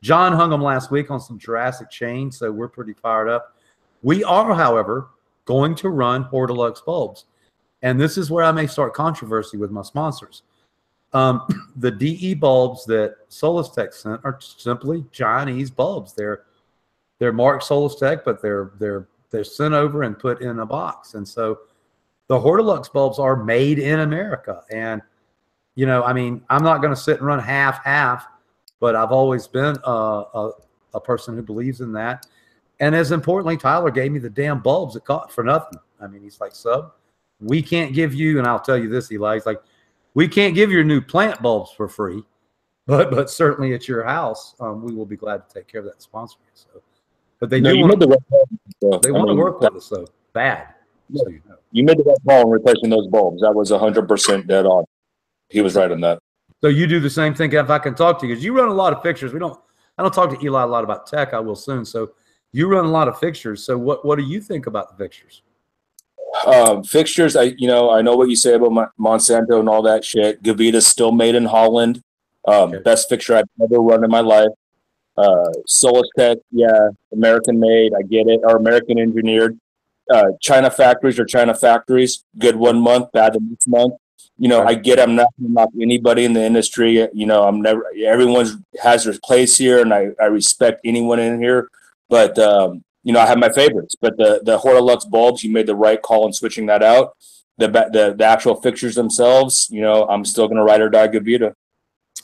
John hung them last week on some Jurassic chain, so we're pretty fired up. We are, however, going to run Hortilux bulbs. And this is where I may start controversy with my sponsors. The DE bulbs that Solus-Tech sent are simply Chinese bulbs. They're marked Solus-Tech, but they're sent over and put in a box. And so the Hortilux bulbs are made in America. And, you know, I mean, I'm not going to sit and run half, but I've always been a person who believes in that. And as importantly, Tyler gave me the damn bulbs that caught for nothing. I mean, he's like, Sub, we can't give you, and I'll tell you this, Eli, he's like, we can't give your new plant bulbs for free, but certainly at your house, we will be glad to take care of that sponsoring. So, but they do want to work with us, so bad. So you made the right call in replacing those bulbs. That was 100% dead on. He was right on that. So you do the same thing. If I can talk to you, because you run a lot of fixtures. I don't talk to Eli a lot about tech. I will soon. So you run a lot of fixtures. So what do you think about the fixtures? Fixtures, I know what you say about Monsanto and all that shit. Gavita's still made in Holland. Best fixture I've ever run in my life. Solus-Tech, yeah, American made. I get it. Or American engineered. China factories are China factories. Good 1 month, bad the next month. You know, I get. I'm not going to knock anybody in the industry. You know, everyone has their place here, and I respect anyone in here. But you know, I have my favorites, but the Hortilux bulbs, you made the right call in switching that out. The actual fixtures themselves, you know, I'm still going to ride or die Gavita.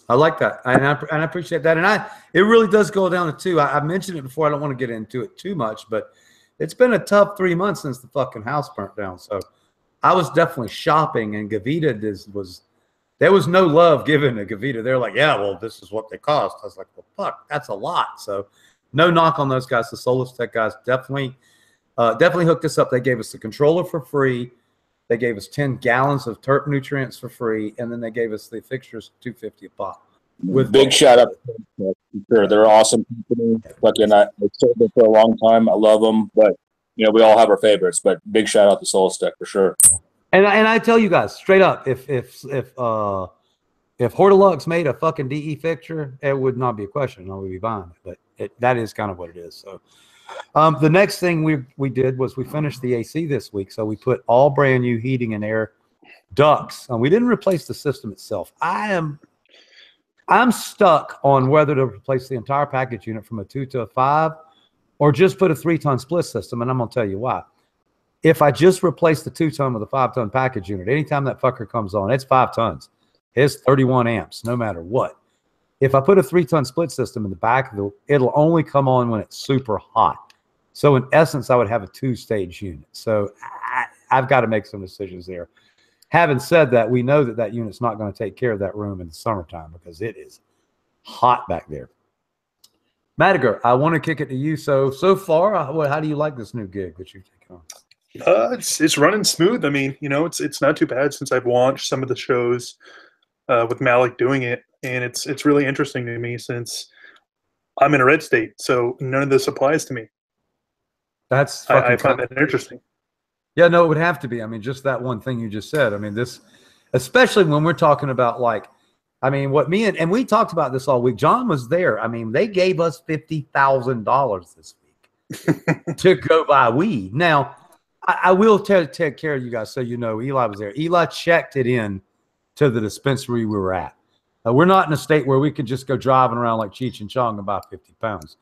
I like that, and I appreciate that. And it really does go down to two. I mentioned it before. I don't want to get into it too much, but it's been a tough 3 months since the fucking house burnt down. So I was definitely shopping, and Gavita there was no love given to Gavita. They're like, yeah, well, this is what they cost. I was like, well, fuck, that's a lot. So no knock on those guys. The Solus-Tech guys definitely hooked us up. They gave us the controller for free. They gave us 10 gallons of terp nutrients for free, and then they gave us the fixtures $250 a pop. With big shout out to them. Sure, they're an awesome company. Fucking, I've served them for a long time. I love them, but you know we all have our favorites. But big shout out to Solus-Tech for sure. And I tell you guys straight up, if Hortilux made a fucking DE fixture, it would not be a question. I would be buying it, but that is kind of what it is. So the next thing we did was we finished the AC this week. So we put all brand new heating and air ducts. We didn't replace the system itself. I'm stuck on whether to replace the entire package unit from a 2 to a 5 or just put a 3-ton split system. And I'm going to tell you why. If I just replace the 2-ton with a 5-ton package unit, anytime that fucker comes on, it's 5 tons. It's 31 amps, no matter what. If I put a 3-ton split system in the back, it'll only come on when it's super hot. So in essence, I would have a 2-stage unit. So I've got to make some decisions there. Having said that, we know that unit's not going to take care of that room in the summertime because it is hot back there. Mattager, I want to kick it to you. So far, how do you like this new gig that you've taken on? It's running smooth. I mean, it's not too bad since I've launched some of the shows with Malik doing it, and it's really interesting to me since I'm in a red state, so none of this applies to me. That's I find that interesting. Yeah, no, it would have to be. I mean, just that one thing you just said. I mean, this, especially when we're talking about what me and we talked about this all week. John was there. I mean, they gave us $50,000 this week to go buy weed. Now, I will take care of you guys so you know. Eli was there. Eli checked it in to the dispensary we were at. We're not in a state where we could just go driving around like Cheech and Chong and buy 50 pounds.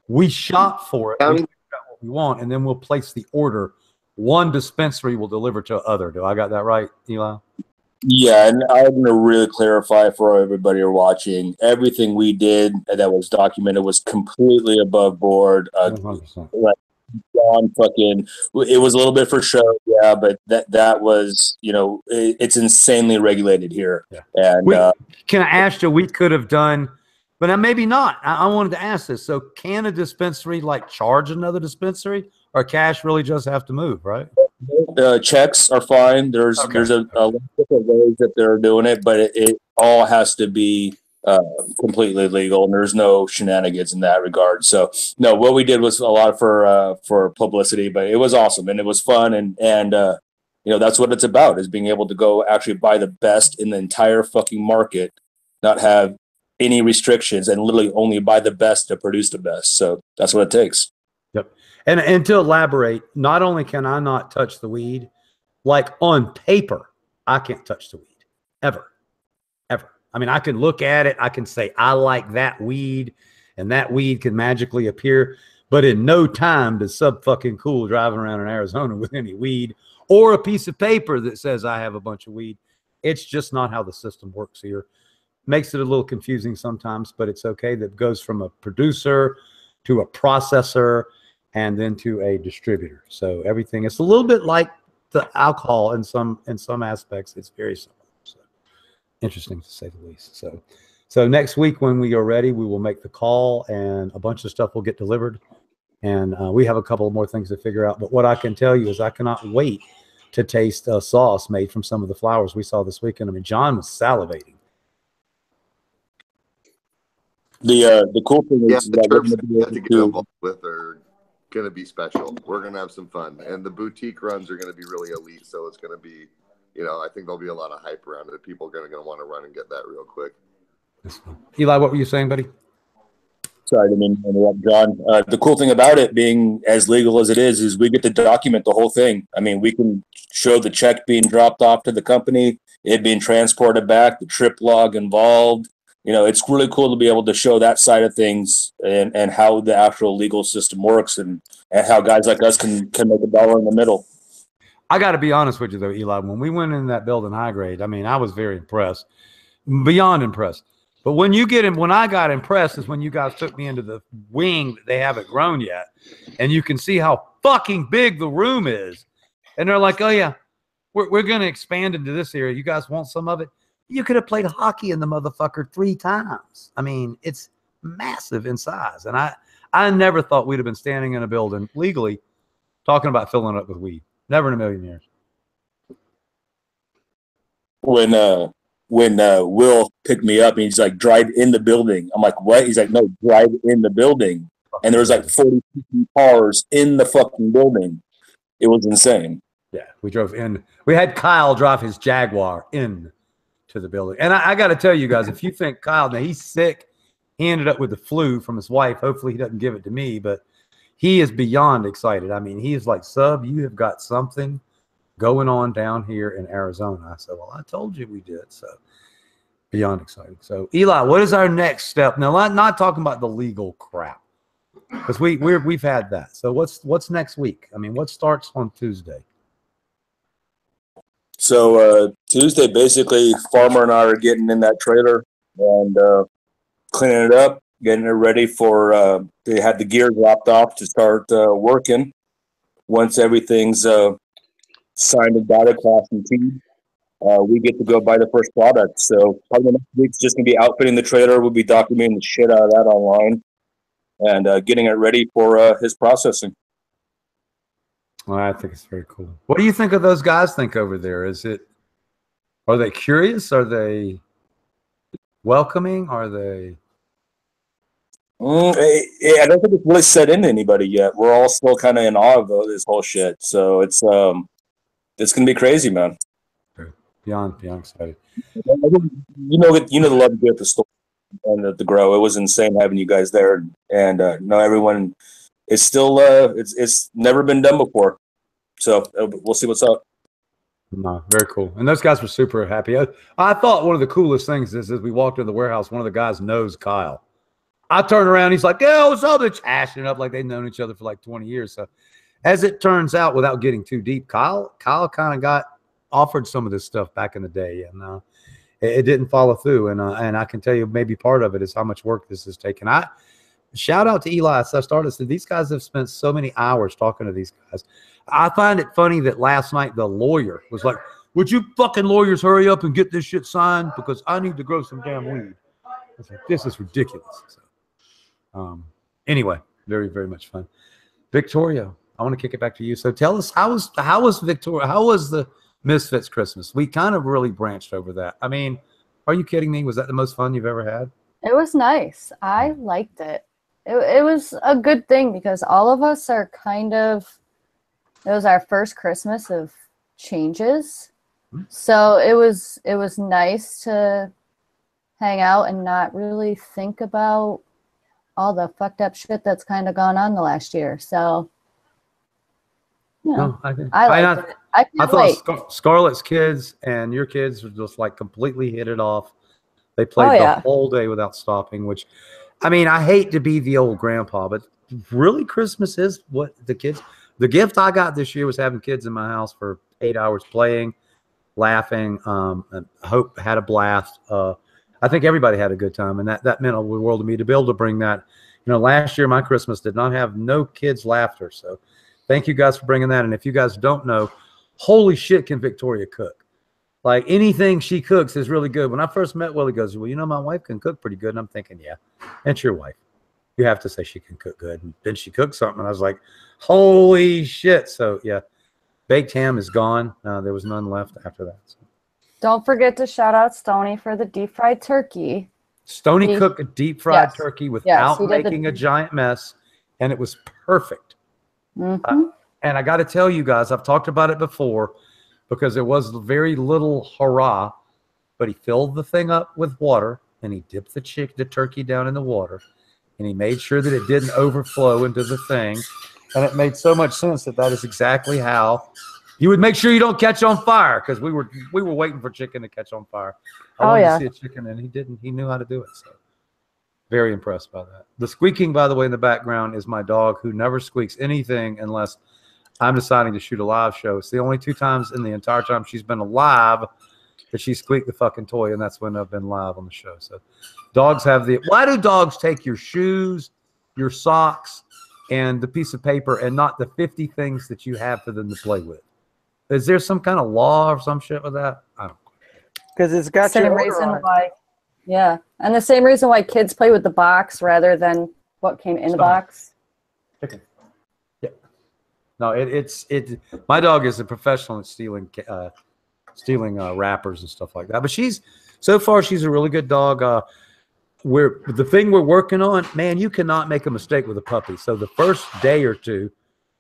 We shop for it. We figure out what we want, and then we'll place the order. One dispensary will deliver to other. Do I got that right, Eli? Yeah, and I'm going to really clarify for everybody who are watching. Everything we did that was documented was completely above board. 100%. John it was a little bit for show, yeah, but that was, it's insanely regulated here. Yeah. And can I ask you, we could have done, but maybe not. I wanted to ask this. So can a dispensary charge another dispensary, or cash really just have to move, right? Checks are fine. There's a lot of different ways that they're doing it, but it all has to be completely legal, and there's no shenanigans in that regard. So no, what we did was a lot for publicity, but it was awesome and it was fun, and that's what it's about, is being able to go actually buy the best in the entire fucking market, not have any restrictions, and literally only buy the best to produce the best. So that's what it takes. Yep. And to elaborate, not only can I not touch the weed, like on paper, I can't touch the weed ever. I mean, I can look at it. I can say, I like that weed, and that weed can magically appear. But in no time does Subcool driving around in Arizona with any weed or a piece of paper that says I have a bunch of weed. It's just not how the system works here. Makes it a little confusing sometimes, but it's okay. That goes from a producer to a processor and then to a distributor. So everything, it's a little bit like the alcohol in some aspects. It's very similar. So interesting to say the least. So next week when we are ready, we will make the call and a bunch of stuff will get delivered. And we have a couple more things to figure out. But what I can tell you is I cannot wait to taste a sauce made from some of the flowers we saw this weekend. I mean, John was salivating. The cool thing is the terms that we have to get involved with are going to be special. We're going to have some fun, and the boutique runs are going to be really elite. So it's going to be, I think there'll be a lot of hype around it. People are going to want to run and get that real quick. Eli, what were you saying, buddy? Sorry, I didn't mean to interrupt, John. The cool thing about it being as legal as it is we get to document the whole thing. I mean, we can show the check being dropped off to the company, it being transported back, the trip log involved. It's really cool to be able to show that side of things and how the actual legal system works and how guys like us can make a dollar in the middle. I got to be honest with you, though, Eli. When we went in that building, High Grade, I mean, I was very impressed, beyond impressed. But when I got impressed is when you guys took me into the wing that they haven't grown yet, and you can see how fucking big the room is. And they're like, oh, yeah, we're going to expand into this area. You guys want some of it? You could have played hockey in the motherfucker 3 times. I mean, it's massive in size. And I never thought we'd have been standing in a building legally talking about filling it up with weed. Never in a million years. When Will picked me up and he's like, drive in the building. I'm like, what? He's like, no, drive in the building. And there was like 40 cars in the fucking building. It was insane. Yeah, we drove in. We had Kyle drive his Jaguar in to the building. And I got to tell you guys, if you think Kyle, now he's sick, he ended up with the flu from his wife. Hopefully he doesn't give it to me, but he is beyond excited. I mean, he is like, Sub, you have got something going on down here in Arizona. I said, well, I told you we did. So beyond excited. So Eli, what is our next step? Now, not talking about the legal crap, because we've had that. So what's next week? I mean, what starts on Tuesday? So Tuesday, basically, Farmer and I are getting in that trailer and cleaning it up, getting it ready for they had the gear dropped off to start working. Once everything's signed and dotted, class and team, we get to go buy the first product. So probably next week's just going to be outfitting the trailer. We'll be documenting the shit out of that online and getting it ready for his processing. Well, I think it's very cool. What do you think of those guys think over there? Are they curious? Are they welcoming? Are they? I don't think it's really set into anybody yet. We're all still kind of in awe of this whole shit. So it's gonna be crazy, man. Beyond excited. You know the love you get at the store and at the grow. It was insane having you guys there, and everyone. It's still it's never been done before, so we'll see what's up. No, very cool. And those guys were super happy. I thought one of the coolest things is as we walked in the warehouse, one of the guys knows Kyle. I turn around, he's like, "Yeah, what's up?" They're hashing it up like they've known each other for like 20 years. So, as it turns out, without getting too deep, Kyle kind of got offered some of this stuff back in the day, and it didn't follow through. And I can tell you, maybe part of it is how much work this has taken. Shout out to Eli. So I started. So these guys have spent so many hours talking to these guys. I find it funny that last night the lawyer was like, "Would you fucking lawyers hurry up and get this shit signed because I need to grow some damn weed." I was like, "This is ridiculous." So, anyway, very, very much fun. Victoria, I want to kick it back to you. So tell us, how was Victoria? How was the Misfits Christmas? We kind of really branched over that. I mean, are you kidding me? Was that the most fun you've ever had? It was nice. I liked it. It was a good thing because all of us are it was our first Christmas of changes. So it was nice to hang out and not really think about all the fucked up shit that's kind of gone on the last year. So No, I liked it. I can't wait. Scarlett's kids and your kids were just like completely hit it off. They played the whole day without stopping, which, I mean, I hate to be the old grandpa, but really Christmas is what the gift I got this year was having kids in my house for 8 hours playing, laughing. And Hope had a blast. I think everybody had a good time, and that meant a world to me to be able to bring that. Last year my Christmas did not have no kids' laughter, so thank you guys for bringing that. And if you guys don't know, holy shit, can Victoria cook? Like anything she cooks is really good. When I first met Will, he goes, "Well, my wife can cook pretty good." And I'm thinking, yeah, it's your wife. You have to say she can cook good. And then she cooked something, and I was like, holy shit. So yeah, baked ham is gone. There was none left after that. So. Don't forget to shout out Stoney for the deep fried turkey. Stoney cooked a deep fried turkey without making a giant mess, and it was perfect. Mm-hmm. And I got to tell you guys, I've talked about it before because there was very little hurrah, but he filled the thing up with water and he dipped the turkey down in the water and he made sure that it didn't overflow into the thing. And it made so much sense that is exactly how you would make sure you don't catch on fire, because we were waiting for chicken to catch on fire. I wanted to see a chicken, and he didn't. He knew how to do it. So very impressed by that. The squeaking, by the way, in the background is my dog, who never squeaks anything unless I'm deciding to shoot a live show. It's the only 2 times in the entire time she's been alive that she squeaked the fucking toy, and that's when I've been live on the show. So dogs have why do dogs take your shoes, your socks, and the piece of paper and not the 50 things that you have for them to play with? Is there some kind of law or some shit with that? I don't know. Because it's got same reason why. Yeah, and the same reason why kids play with the box rather than what came in the box. Okay. Yeah. No, it's my dog is a professional at stealing wrappers and stuff like that. But she's a really good dog. The thing we're working on, man, you cannot make a mistake with a puppy. So the first day or two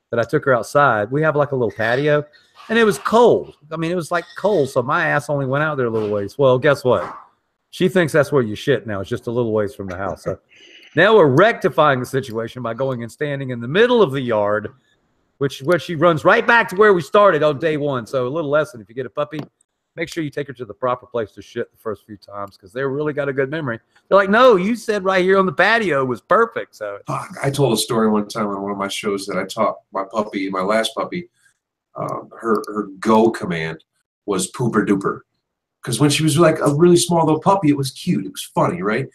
that I took her outside, we have like a little patio, and it was cold. I mean, it was like cold, so my ass only went out there a little ways. Well, guess what? She thinks that's where you shit now. It's just a little ways from the house. So now we're rectifying the situation by going and standing in the middle of the yard, where she runs right back to where we started on day one. So a little lesson: if you get a puppy, make sure you take her to the proper place to shit the first few times, because they really got a good memory. They're like, "No, you said right here on the patio was perfect." So I told a story one time on one of my shows that I taught my puppy, my last puppy, her go command was pooper duper. Because when she was like a really small little puppy, it was cute. It was funny, right?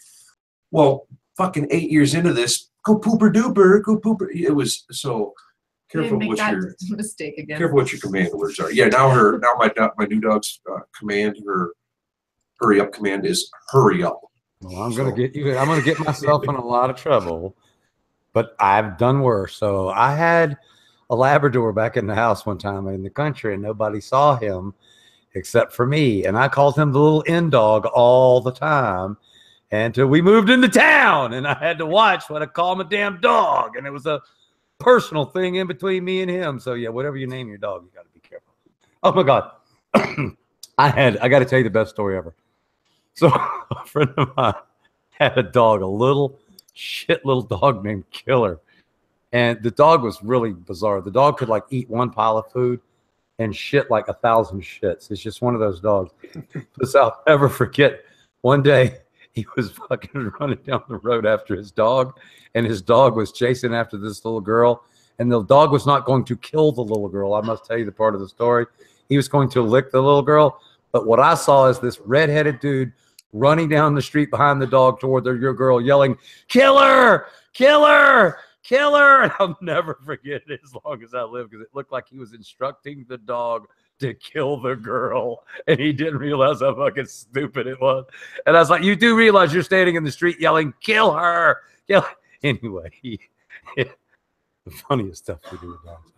Well, fucking 8 years into this, go pooper duper, go pooper. It was so careful what your mistake again. Careful what your command words are. Yeah, now my new dog's command, her hurry up command is hurry up. Well, I'm gonna get myself in a lot of trouble, but I've done worse. So I had a Labrador back in the house one time in the country, and nobody saw him except for me. And I called him the little end dog all the time until we moved into town, and I had to watch what I call my damn dog. And it was a personal thing in between me and him. So yeah, whatever you name your dog, you got to be careful. Oh my God. I got to tell you the best story ever. So a friend of mine had a dog, a little dog named Killer. And the dog was really bizarre. The dog could like eat one pile of food and shit like 1,000 shits. It's just one of those dogs. So I'll never forget one day he was fucking running down the road after his dog, and his dog was chasing after this little girl, and the dog was not going to kill the little girl. I must tell you the part of the story. He was going to lick the little girl, but what I saw is this redheaded dude running down the street behind the dog toward your girl, yelling, "Kill her! Kill her! Kill her!" And I'll never forget it as long as I live, because it looked like he was instructing the dog to kill the girl, and he didn't realize how fucking stupid it was. And I was like, you do realize you're standing in the street yelling, "Kill her! Kill her!" Anyway, the funniest stuff we do with dogs.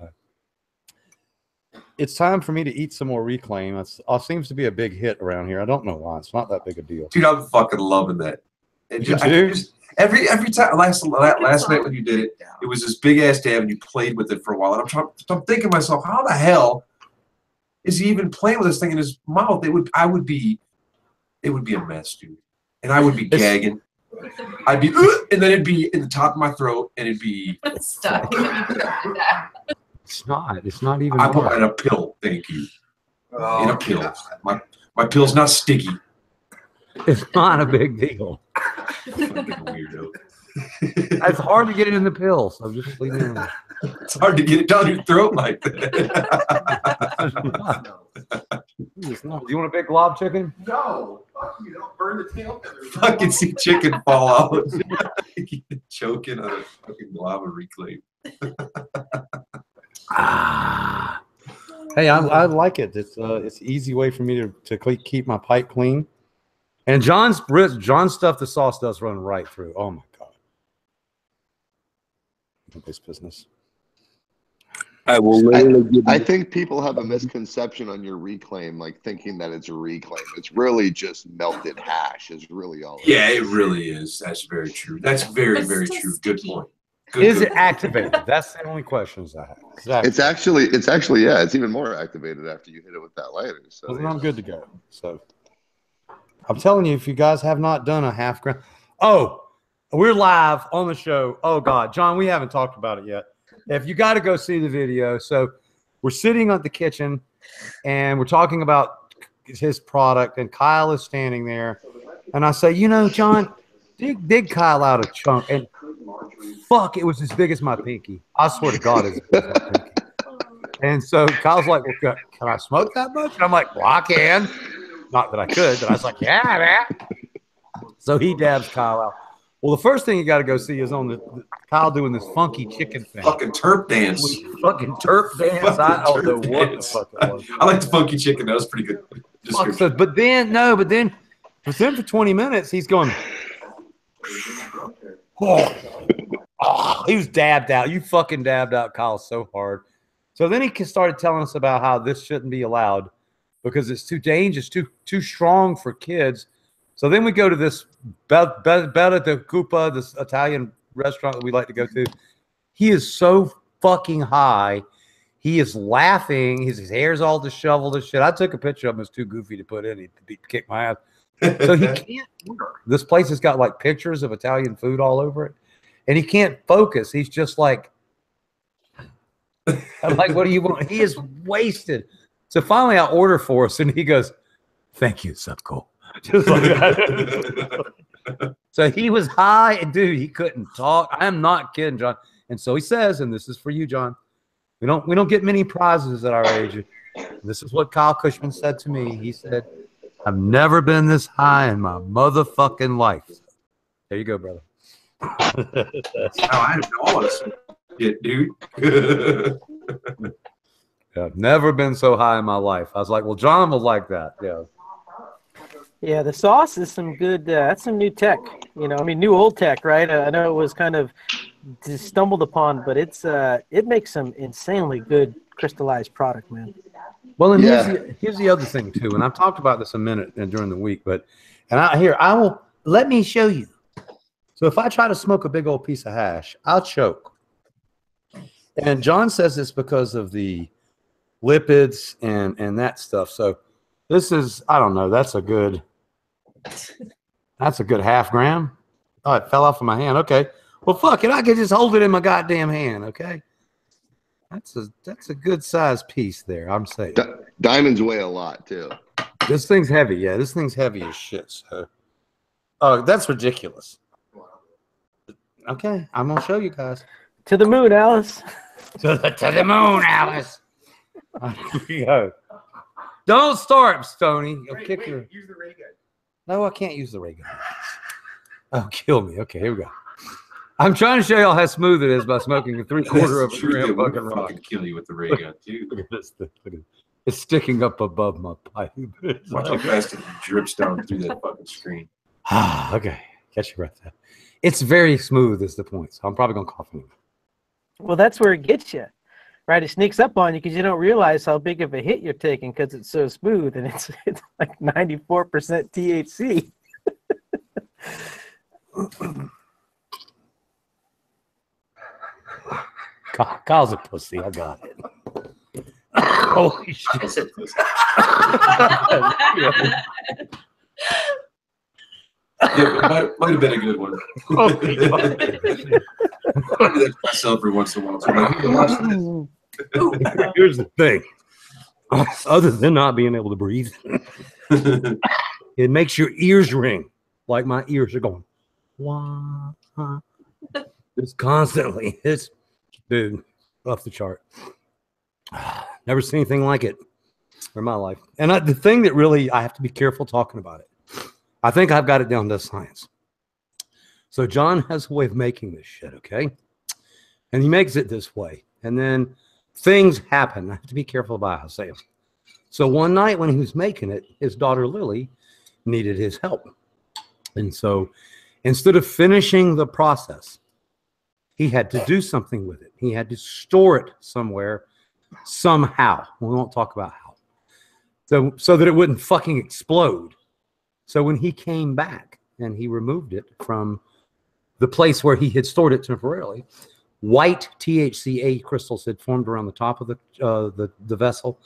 It's time for me to eat some more Reclaim. It seems to be a big hit around here. I don't know why. It's not that big a deal. Dude, I'm fucking loving that. Every time last night when you did it, it was this big ass dab, and you played with it for a while. And I'm thinking to myself, how the hell is he even playing with this thing in his mouth? It would be a mess, dude. And I would be gagging. I'd be, and then it'd be in the top of my throat, and it'd be stuck. It's not even. I put it in a pill. Thank you. In a pill. My pill's not sticky. It's not a big deal. Weirdo. It's hard to get it in the pill, so just leave it in there. It's hard to get it down your throat like that. It's not. Do you want a big glob chicken? No. Fuck you. Don't burn the tail feathers. Fucking see chicken fall out. Choking on a fucking glob of Reclaim. Hey, I like it. It's an easy way for me to keep my pipe clean. And John's stuff, the sauce does run right through. Oh my God. This business. I think people have a misconception on your Reclaim, like thinking that it's a Reclaim. It's really just melted hash is really all. Yeah, it really is. That's very true. That's very, very true. Good point. Is it activated? That's the only questions I have. It's actually, yeah, it's even more activated after you hit it with that lighter. So well, then I'm good to go. So I'm telling you, if you guys have not done a half gram, we're live on the show. Oh God, John, we haven't talked about it yet. If you got to go see the video, so we're sitting at the kitchen and we're talking about his product, and Kyle is standing there, and I say, John, dig Kyle out a chunk, and fuck, it was as big as my pinky. I swear to God, it's as big as my pinky. And so Kyle's like, well, can I smoke that much? And I'm like, well, I can. Not that I could, but I was like, yeah, man. So he dabs Kyle out. Well, the first thing you got to go see is on the Kyle doing this funky chicken thing. Fucking terp dance. Fucking terp dance. I don't know what the fuck it was. I like the funky chicken. That was pretty good. So, but then for 20 minutes, he's going, he was dabbed out. You fucking dabbed out Kyle so hard. So then he started telling us about how this shouldn't be allowed because it's too dangerous, too strong for kids. So then we go to this Bella de Cupa, this Italian restaurant that we like to go to. He is so fucking high. He is laughing. His hair's all disheveled and shit. I took a picture of him. It's too goofy to put in. He'd kick my ass. So he can't order. This place has got like pictures of Italian food all over it. And he can't focus. He's just like, I'm like, what do you want? He is wasted. So finally I order for us and he goes, thank you, Subcool. Just like that. So he was high and dude, he couldn't talk. I'm not kidding, John. And so he says, and this is for you, John. We don't get many prizes at our age. This is what Kyle Cushman said to me. He said, I've never been this high in my motherfucking life. There you go, brother. I didn't know this shit, dude. Yeah, I've never been so high in my life. I was like, well, John will like that. Yeah. Yeah, the sauce is some good. That's some new tech. New old tech, right? I know it was kind of just stumbled upon, but it's it makes some insanely good crystallized product, man. Well, and Yeah. here's the other thing too, and I've talked about this a minute during the week, but I will let me show you. So if I try to smoke a big old piece of hash, I'll choke. And John says it's because of the lipids and that stuff. So this is, I don't know, that's a good half gram. Oh, it fell off of my hand. Okay. Well, fuck it. I can just hold it in my goddamn hand. Okay. That's a good size piece there. I'm saying. Diamonds weigh a lot too. This thing's heavy. Yeah, this thing's heavy as shit. So, oh, that's ridiculous. Okay, I'm gonna show you guys. To the moon, Alice. To the moon, Alice. Here you go. Don't start, Stoney. You'll kick your. Use the ray gun. No, I can't use the ray gun. Oh, kill me. Okay, here we go. I'm trying to show y'all how smooth it is by smoking a 3/4 of a gram fucking rock. Kill you with the ray gun, too. Look at this thing. Look at it. It's sticking up above my pipe. Watch how fast it drips down through that fucking screen. Okay, catch your breath. It's very smooth, is the point. So I'm probably gonna cough in it. Well, that's where it gets you, right? It sneaks up on you because you don't realize how big of a hit you're taking because it's so smooth, and it's like 94% THC. Kyle's a pussy. I got it. Holy shit. Yeah, it might have been a good one. I do that to myself every once in a while. So I'm like, hey, watch this. Here's the thing. Other than not being able to breathe, it makes your ears ring like my ears are going. Wah, it's constantly. It's, dude, off the chart. Never seen anything like it in my life. And the thing that really, I have to be careful talking about it. I think I've got it down to science. So John has a way of making this shit, okay? And he makes it this way. And then things happen. I have to be careful about how I say it. So one night when he was making it, his daughter Lily needed his help. And so instead of finishing the process, he had to do something with it. He had to store it somewhere, somehow. We won't talk about how. So that it wouldn't fucking explode. So when he came back and he removed it from the place where he had stored it temporarily, white THCA crystals had formed around the top of the vessel,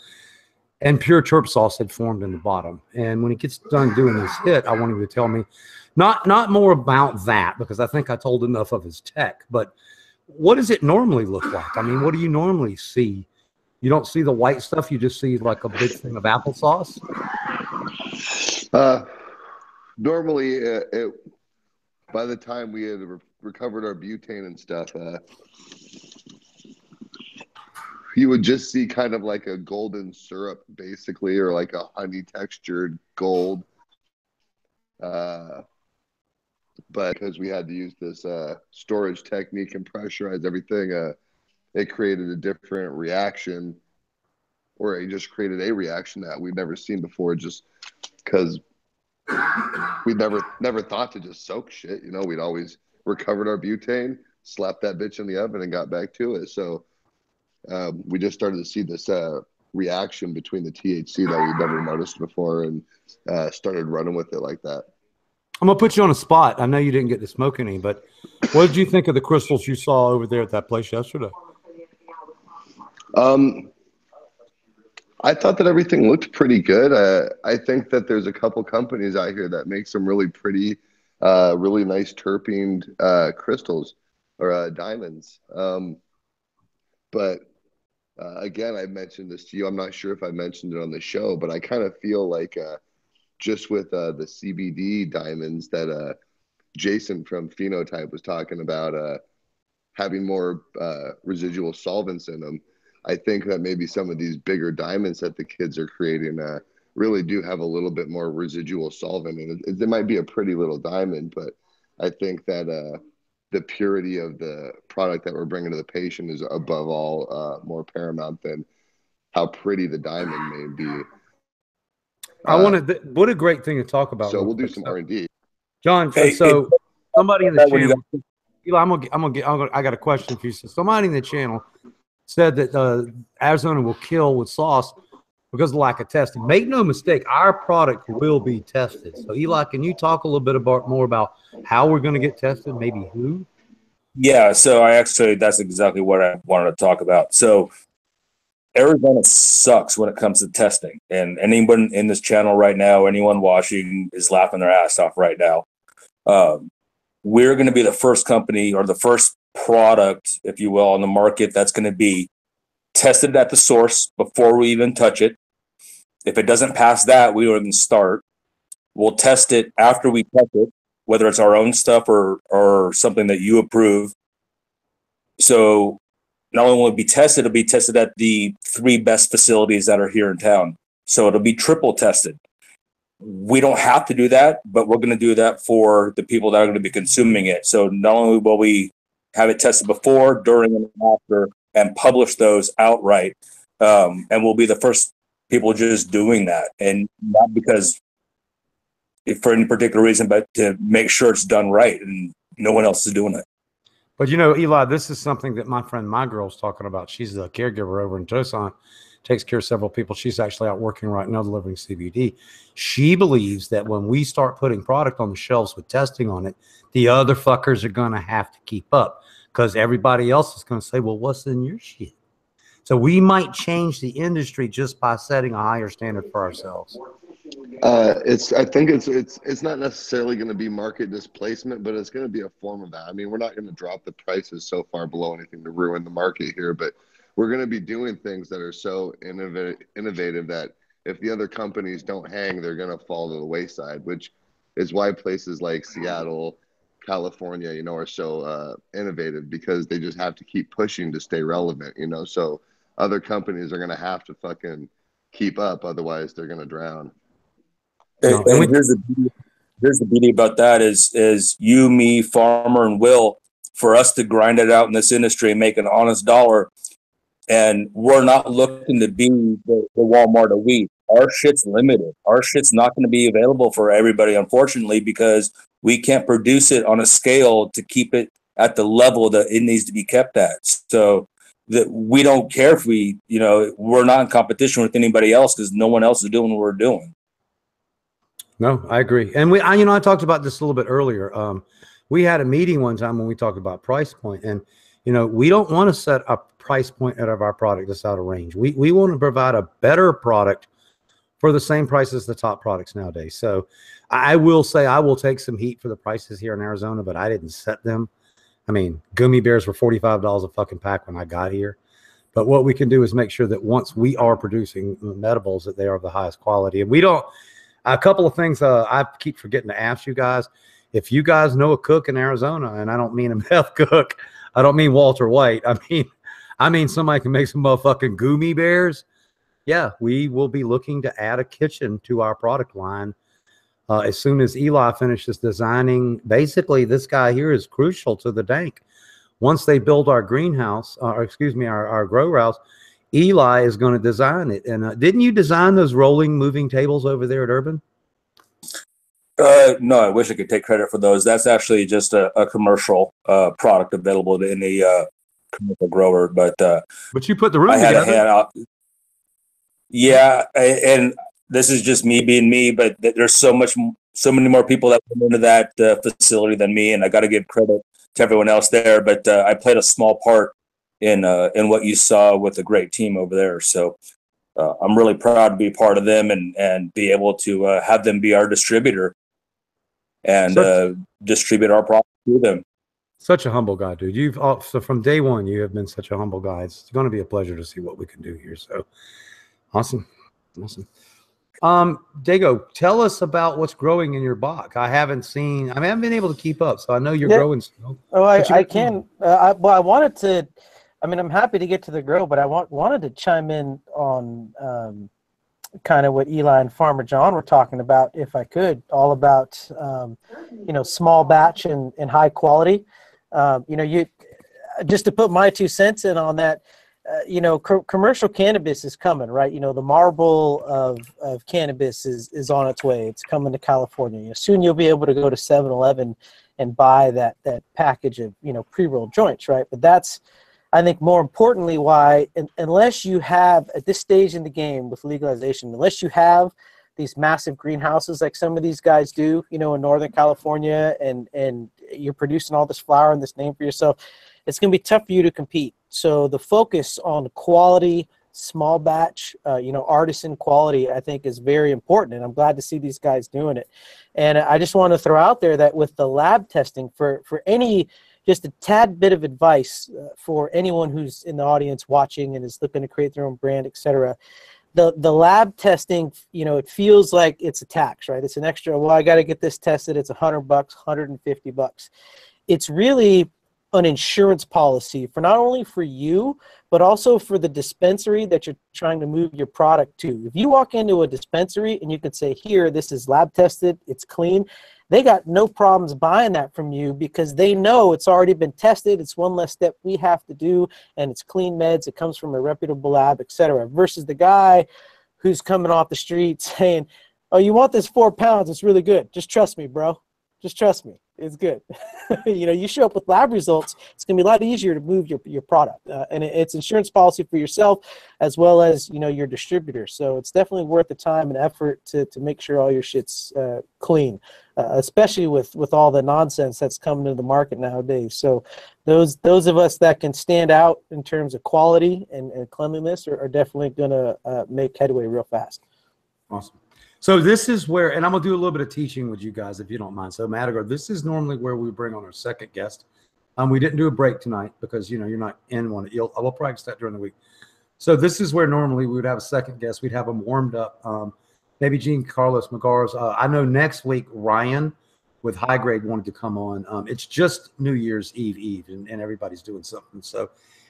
and pure terp sauce had formed in the bottom. And when he gets done doing this hit, I want him to tell me not more about that, because I think I told enough of his tech, but what does it normally look like? I mean, what do you normally see? You don't see the white stuff. You just see like a big thing of applesauce. Normally, by the time we had recovered our butane and stuff, you would just see kind of like a golden syrup, basically, or like a honey textured gold. But because we had to use this storage technique and pressurize everything, it created a different reaction, or it just created a reaction that we'd never seen before, just because we never thought to just soak shit. You know, we'd always recovered our butane, slapped that bitch in the oven, and got back to it. So we just started to see this reaction between the THC that we'd never noticed before, and started running with it like that. I'm gonna put you on a spot. I know you didn't get to smoke any, but what did you think of the crystals you saw over there at that place yesterday? I thought that everything looked pretty good. I think that there's a couple companies out here that make some really pretty, really nice terpened crystals or diamonds. But again, I mentioned this to you. I'm not sure if I mentioned it on the show, but I kind of feel like just with the CBD diamonds that Jason from Phenotype was talking about having more residual solvents in them. I think that maybe some of these bigger diamonds that the kids are creating really do have a little bit more residual solvent. And it might be a pretty little diamond, but I think that the purity of the product that we're bringing to the patient is above all more paramount than how pretty the diamond may be. What a great thing to talk about. So we'll do some R&D. John, so somebody in the channel. Eli, I got a question for you. So somebody in the channel said that Arizona will kill with sauce because of lack of testing. Make no mistake, our product will be tested. So Eli, can you talk a little bit more about how we're going to get tested? Maybe who? Yeah. So that's exactly what I wanted to talk about. So Arizona sucks when it comes to testing, and anyone in this channel right now, anyone watching is laughing their ass off right now. We're going to be the first company or the first product, if you will, on the market that's going to be tested at the source before we even touch it. If it doesn't pass that, we don't even start. We'll test it after we touch it, whether it's our own stuff or something that you approve. So not only will it be tested, it'll be tested at the 3 best facilities that are here in town. So it'll be triple tested. We don't have to do that, but we're going to do that for the people that are going to be consuming it. So not only will we have it tested before, during, and after, and publish those outright, and we'll be the first people just doing that, and not because for any particular reason, but to make sure it's done right, and no one else is doing it. But you know, Eli, this is something that my friend, my girl's talking about. She's a caregiver over in Tucson, takes care of several people. She's actually out working right now delivering CBD. She believes that when we start putting product on the shelves with testing on it, the other fuckers are going to have to keep up because everybody else is going to say, well, what's in your shit? So we might change the industry just by setting a higher standard for ourselves. I think it's not necessarily going to be market displacement, but it's going to be a form of that. I mean, we're not going to drop the prices so far below anything to ruin the market here, but we're going to be doing things that are so innovative that if the other companies don't hang, they're going to fall to the wayside, which is why places like Seattle, California, you know, are so innovative, because they just have to keep pushing to stay relevant, you know. So other companies are going to have to fucking keep up, otherwise they're going to drown. And here's the beauty about that is you, me, Farmer, and Will, for us to grind it out in this industry and make an honest dollar. And we're not looking to be the Walmart of weed. Our shit's limited. Our shit's not going to be available for everybody, unfortunately, because we can't produce it on a scale to keep it at the level that it needs to be kept at. So that we don't care if we're not in competition with anybody else because no one else is doing what we're doing. No, I agree. And I talked about this a little bit earlier. We had a meeting one time when we talked about price point, and, we don't want to set a price point out of our product that's out of range. We want to provide a better product for the same price as the top products nowadays. So I will say I will take some heat for the prices here in Arizona, but I didn't set them. I mean, gummy bears were $45 a fucking pack when I got here. But what we can do is make sure that once we are producing medibles, that they are of the highest quality. And we don't. A couple of things I keep forgetting to ask you guys. If you guys know a cook in Arizona, and I don't mean a meth cook, I don't mean Walter White. I mean somebody can make some motherfucking gummy bears. Yeah, we will be looking to add a kitchen to our product line as soon as Eli finishes designing. Basically, this guy here is crucial to the dank. Once they build our greenhouse, our grow house, Eli is going to design it. And didn't you design those rolling moving tables over there at Urban? No, I wish I could take credit for those. That's actually just a commercial product available to any commercial grower. But you put the room together. Yeah, and this is just me being me, but there's so many more people that come into that facility than me, and I got to give credit to everyone else there. But I played a small part in what you saw with the great team over there. So I'm really proud to be part of them and be able to have them be our distributor and distribute our product to them. Such a humble guy, dude. So from day one, you have been such a humble guy. It's going to be a pleasure to see what we can do here. So awesome. Dago, tell us about what's growing in your box. I haven't been able to keep up, so I know you're growing still. Oh, I can. I wanted to. I'm happy to get to the grow, but I wanted to chime in on kind of what Eli and Farmer John were talking about, if I could, all about small batch and high quality. You just to put my 2 cents in on that. you know, commercial cannabis is coming, right? You know, the marble of cannabis is on its way. It's coming to California. You know, soon you'll be able to go to 7-Eleven and buy that package of, you know, pre-rolled joints, right? But that's, I think, more importantly, why, unless you have, at this stage in the game with legalization, unless you have these massive greenhouses like some of these guys do, you know, in Northern California, and you're producing all this flower and this name for yourself, it's going to be tough for you to compete. So the focus on quality, small batch, you know, artisan quality, I think is very important. And I'm glad to see these guys doing it. And I just want to throw out there that with the lab testing, for any, just a tad bit of advice for anyone who's in the audience watching and is looking to create their own brand, etc. The lab testing, you know, it feels like it's a tax, right? It's an extra, well, I got to get this tested. It's $100, $150. It's really an insurance policy for not only for you, but also for the dispensary that you're trying to move your product to. If you walk into a dispensary and you can say, here, this is lab tested, it's clean, they got no problems buying that from you because they know it's already been tested. It's one less step we have to do, and it's clean meds. It comes from a reputable lab, etc. Versus the guy who's coming off the street saying, oh, you want this 4 pounds? It's really good. Just trust me, bro. Just trust me. It's good. You know, you show up with lab results, it's going to be a lot easier to move your product. And it's insurance policy for yourself as well as, you know, your distributor. So it's definitely worth the time and effort to make sure all your shit's clean, especially with all the nonsense that's coming into the market nowadays. So those of us that can stand out in terms of quality and cleanliness are definitely going to make headway real fast. Awesome. So this is where, and I'm going to do a little bit of teaching with you guys, if you don't mind. So Mattager, this is normally where we bring on our second guest. We didn't do a break tonight because, you know, you're not in one. We'll practice that during the week. So this is where normally we would have a second guest. We'd have them warmed up. Maybe Gene Carlos Magars. I know next week Ryan with High Grade wanted to come on. It's just New Year's Eve, and everybody's doing something. So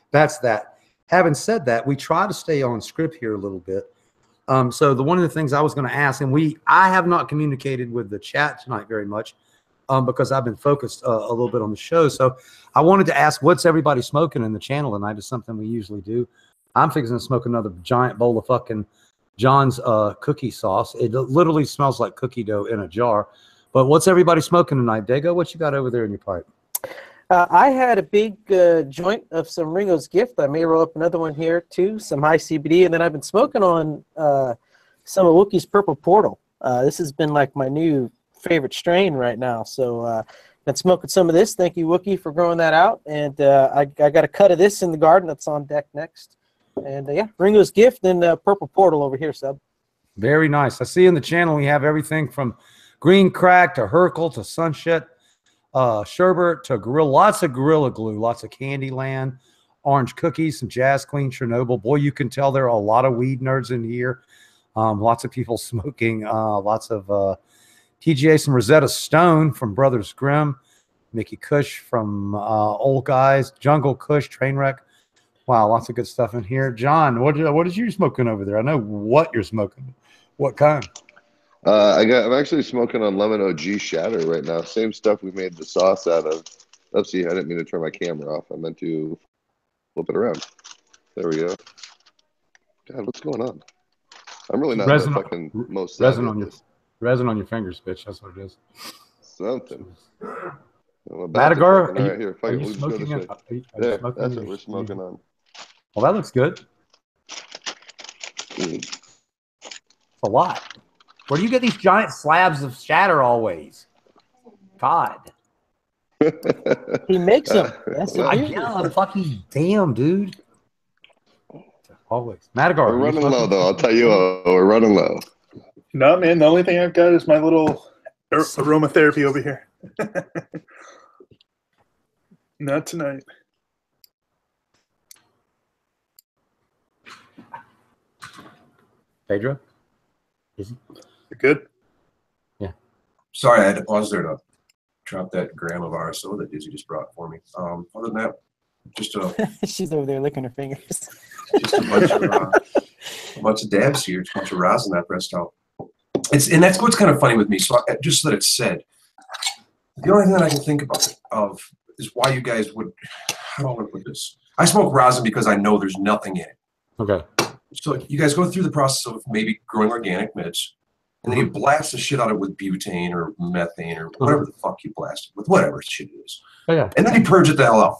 that's that. Having said that, we try to stay on script here a little bit. So one of the things I was going to ask, and I have not communicated with the chat tonight very much because I've been focused a little bit on the show. So I wanted to ask, what's everybody smoking in the channel tonight? Is something we usually do. I'm fixing to smoke another giant bowl of fucking John's cookie sauce. It literally smells like cookie dough in a jar. But what's everybody smoking tonight? Dago, what you got over there in your pipe? I had a big joint of some Ringo's Gift. I may roll up another one here too, some high CBD, and then I've been smoking on some of Wookie's Purple Portal. This has been like my new favorite strain right now. So been smoking some of this. Thank you, Wookie, for growing that out. And I got a cut of this in the garden that's on deck next. And yeah, Ringo's Gift and Purple Portal over here, Sub. Very nice. I see in the channel we have everything from Green Crack to Hercule to Sunset. Sherbet to Gorilla, lots of Gorilla Glue, lots of Candyland, Orange Cookies, some Jazz Queen, Chernobyl. Boy, you can tell there are a lot of weed nerds in here. Lots of people smoking, lots of TGA, some Rosetta Stone from Brothers Grimm, Mickey Kush from Old Guys, Jungle Kush, Trainwreck. Wow, lots of good stuff in here. John, what is you smoking over there? I know what you're smoking. What kind? I'm actually smoking on Lemon OG Shatter right now. Same stuff we made the sauce out of. Let's see, I didn't mean to turn my camera off. I meant to flip it around. There we go. God, what's going on? I'm really not the fucking most resin on your fingers, bitch. That's what it is. Something. Mattager, right, here, are you smoking it? There, that's what we're smoking on. Well, that looks good. It's a lot. Where do you get these giant slabs of shatter always? God. He makes them. That's yeah, fucking damn, dude. Always. Mattager. We're running low, though. I'll tell you, we're running low. No, man. The only thing I've got is my little aromatherapy over here. Not tonight. Pedro? Is he? You good? Yeah. Sorry, I had to pause there to drop that gram of RSO that Izzy just brought for me. Other than that, just she's over there licking her fingers. Just a bunch of dabs here, a bunch of rosin I pressed out. And that's what's kind of funny with me. So just so that it's said, the only thing that I can think about is why you guys would. How do I want to put this? I smoke rosin because I know there's nothing in it. Okay. So you guys go through the process of maybe growing organic mids, and then you blast the shit out of it with butane or methane or whatever the fuck you blast it with, whatever shit it is. Oh, yeah. And then you purge it the hell out.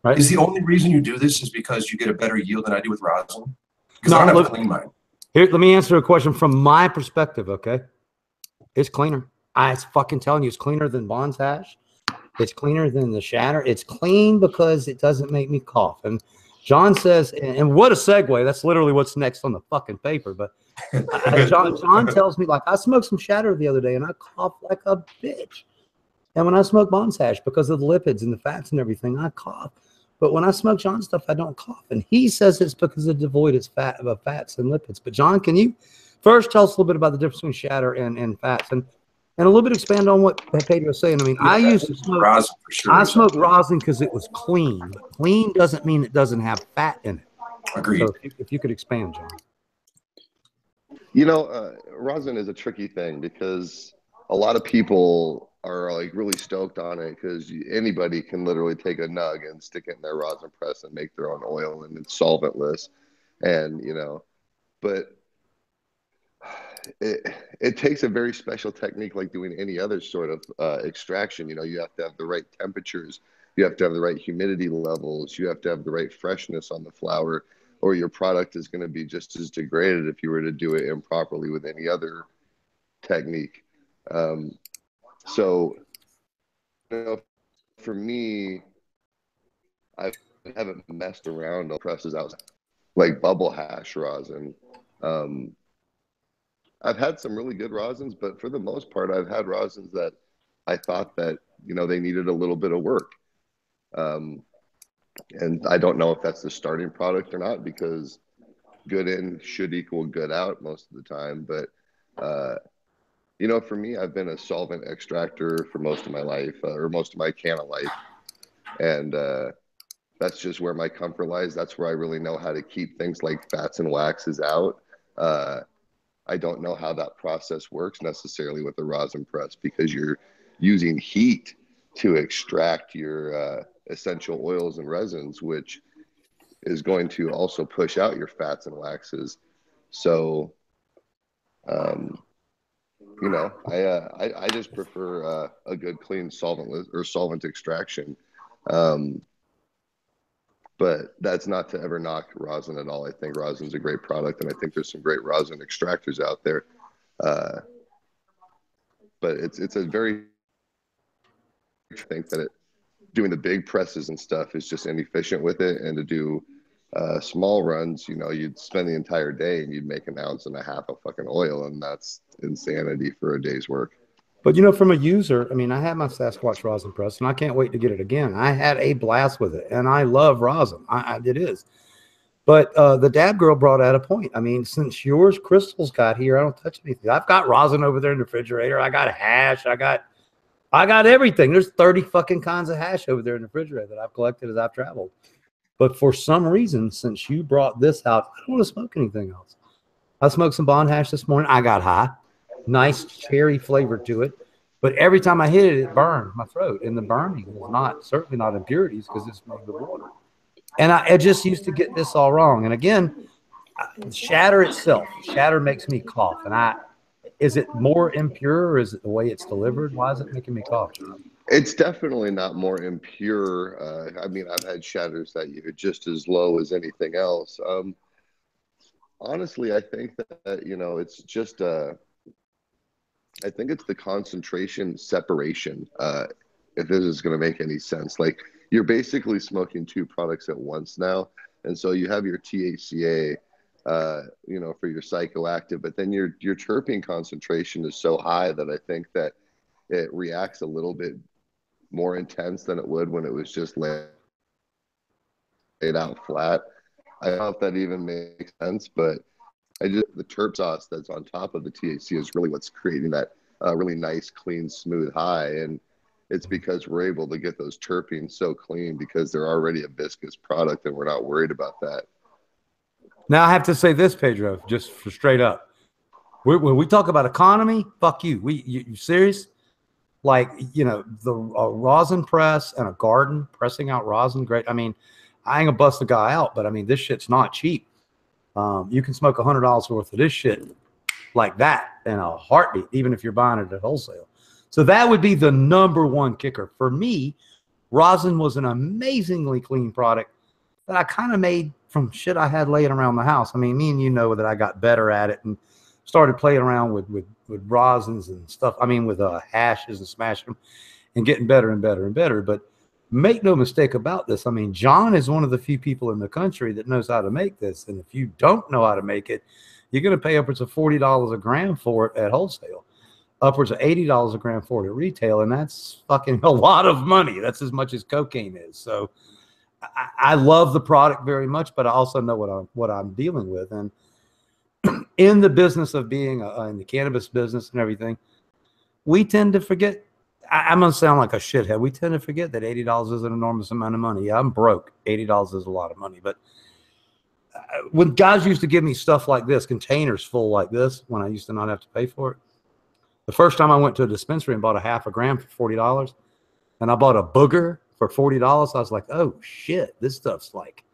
Right. Is the only reason you do this is because you get a better yield than I do with rosin? Because I don't have to clean mine. Here, let me answer a question from my perspective, okay? It's cleaner. It's fucking telling you, it's cleaner than Bond's hash. It's cleaner than the shatter. It's clean because it doesn't make me cough. And John says, and what a segue. That's literally what's next on the fucking paper. But John tells me, like, I smoked some shatter the other day and I coughed like a bitch. And when I smoke Bond's hash, because of the lipids and the fats and everything, I cough. But when I smoke John's stuff, I don't cough. And he says it's because it's devoid of fats and lipids. But John, can you first tell us a little bit about the difference between shatter and fats? And a little bit expand on what Pedro was saying. I mean, I used to smoke rosin for sure. I smoked rosin because it was clean. But clean doesn't mean it doesn't have fat in it. Agreed. So if you could expand, John. You know, rosin is a tricky thing because a lot of people are like really stoked on it because anybody can literally take a nug and stick it in their rosin press and make their own oil, and it's solventless. And, you know, but it takes a very special technique like doing any other sort of extraction. You know, you have to have the right temperatures, you have to have the right humidity levels, you have to have the right freshness on the flower, or your product is going to be just as degraded if you were to do it improperly with any other technique. So, you know, for me, I haven't messed around on presses out like bubble hash rosin. I've had some really good rosins, but for the most part, I've had rosins that I thought that, you know, they needed a little bit of work. And I don't know if that's the starting product or not, because good in should equal good out most of the time. But, you know, for me, I've been a solvent extractor for most of my life, or most of my canna life. And that's just where my comfort lies. That's where I really know how to keep things like fats and waxes out. I don't know how that process works necessarily with the rosin press, because you're using heat to extract your essential oils and resins, which is going to also push out your fats and waxes. So, you know, I just prefer a good clean solvent extraction. But that's not to ever knock rosin at all. I think rosin's a great product, and I think there's some great rosin extractors out there. But it's a very, I think that doing the big presses and stuff is just inefficient with it. And to do small runs, you know, you'd spend the entire day and you'd make 1.5 ounces of fucking oil, and that's insanity for a day's work. But, you know, from a user, I mean, I had my Sasquatch rosin press, and I can't wait to get it again. I had a blast with it, and I love rosin. It is. But the Dab girl brought out a point. I mean, since yours crystals got here, I don't touch anything. I've got rosin over there in the refrigerator. I got hash. I got everything. There's 30 fucking kinds of hash over there in the refrigerator that I've collected as I've traveled. But for some reason, since you brought this out, I don't want to smoke anything else. I smoked some Bond hash this morning. I got high. Nice cherry flavor to it, but every time I hit it, it burned my throat, and the burning is certainly not impurities, because it's made with water. And I just used to get this all wrong. And again, shatter itself, shatter makes me cough. And is it more impure, or is it the way it's delivered? Why is it making me cough? It's definitely not more impure. I mean, I've had shatters that are just as low as anything else. Honestly, I think that, you know, it's just I think it's the concentration separation, if this is going to make any sense. Like, you're basically smoking two products at once now. And so you have your THCA, you know, for your psychoactive, but then your terpene concentration is so high that I think that it reacts a little bit more intense than it would when it was just laid out flat. I don't know if that even makes sense, but the terp sauce that's on top of the THC is really what's creating that really nice, clean, smooth high. And it's because we're able to get those terpenes so clean because they're already a viscous product, and we're not worried about that. Now, I have to say this, Pedro, just for straight up. When we talk about economy, fuck you. You serious? Like, you know, the rosin press and a garden pressing out rosin, great. I mean, I ain't gonna bust the guy out, but I mean, this shit's not cheap. You can smoke $100 worth of this shit like that in a heartbeat, even if you're buying it at wholesale. So that would be the number one kicker. For me, rosin was an amazingly clean product that I kind of made from shit I had laying around the house. I mean, me and you know that I got better at it and started playing around with rosins and stuff. I mean, with hashes and smashing them and getting better and better and better. But make no mistake about this. I mean, John is one of the few people in the country that knows how to make this. And if you don't know how to make it, you're going to pay upwards of $40 a gram for it at wholesale, upwards of $80 a gram for it at retail. And that's fucking a lot of money. That's as much as cocaine is. So I love the product very much, but I also know what I'm dealing with. And in the business of being in the cannabis business and everything, we tend to forget. I'm going to sound like a shithead. We tend to forget that $80 is an enormous amount of money. Yeah, I'm broke. $80 is a lot of money. But when guys used to give me stuff like this, containers full like this, when I used to not have to pay for it, the first time I went to a dispensary and bought a half a gram for $40, and I bought a booger for $40, I was like, oh, shit, this stuff's like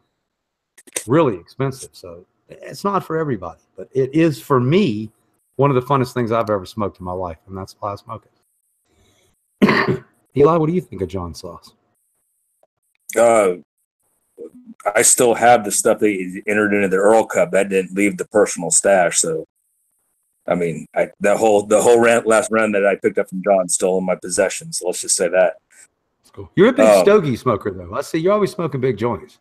really expensive. So it's not for everybody, but it is for me one of the funnest things I've ever smoked in my life, and that's why I smoke it. Eli, what do you think of John's sauce? I still have the stuff that he entered into the Earl Cup. That didn't leave the personal stash. So, I mean, the whole last run that I picked up from John still in my possession. So let's just say that. Cool. You're a big stogie smoker, though. I see you're always smoking big joints.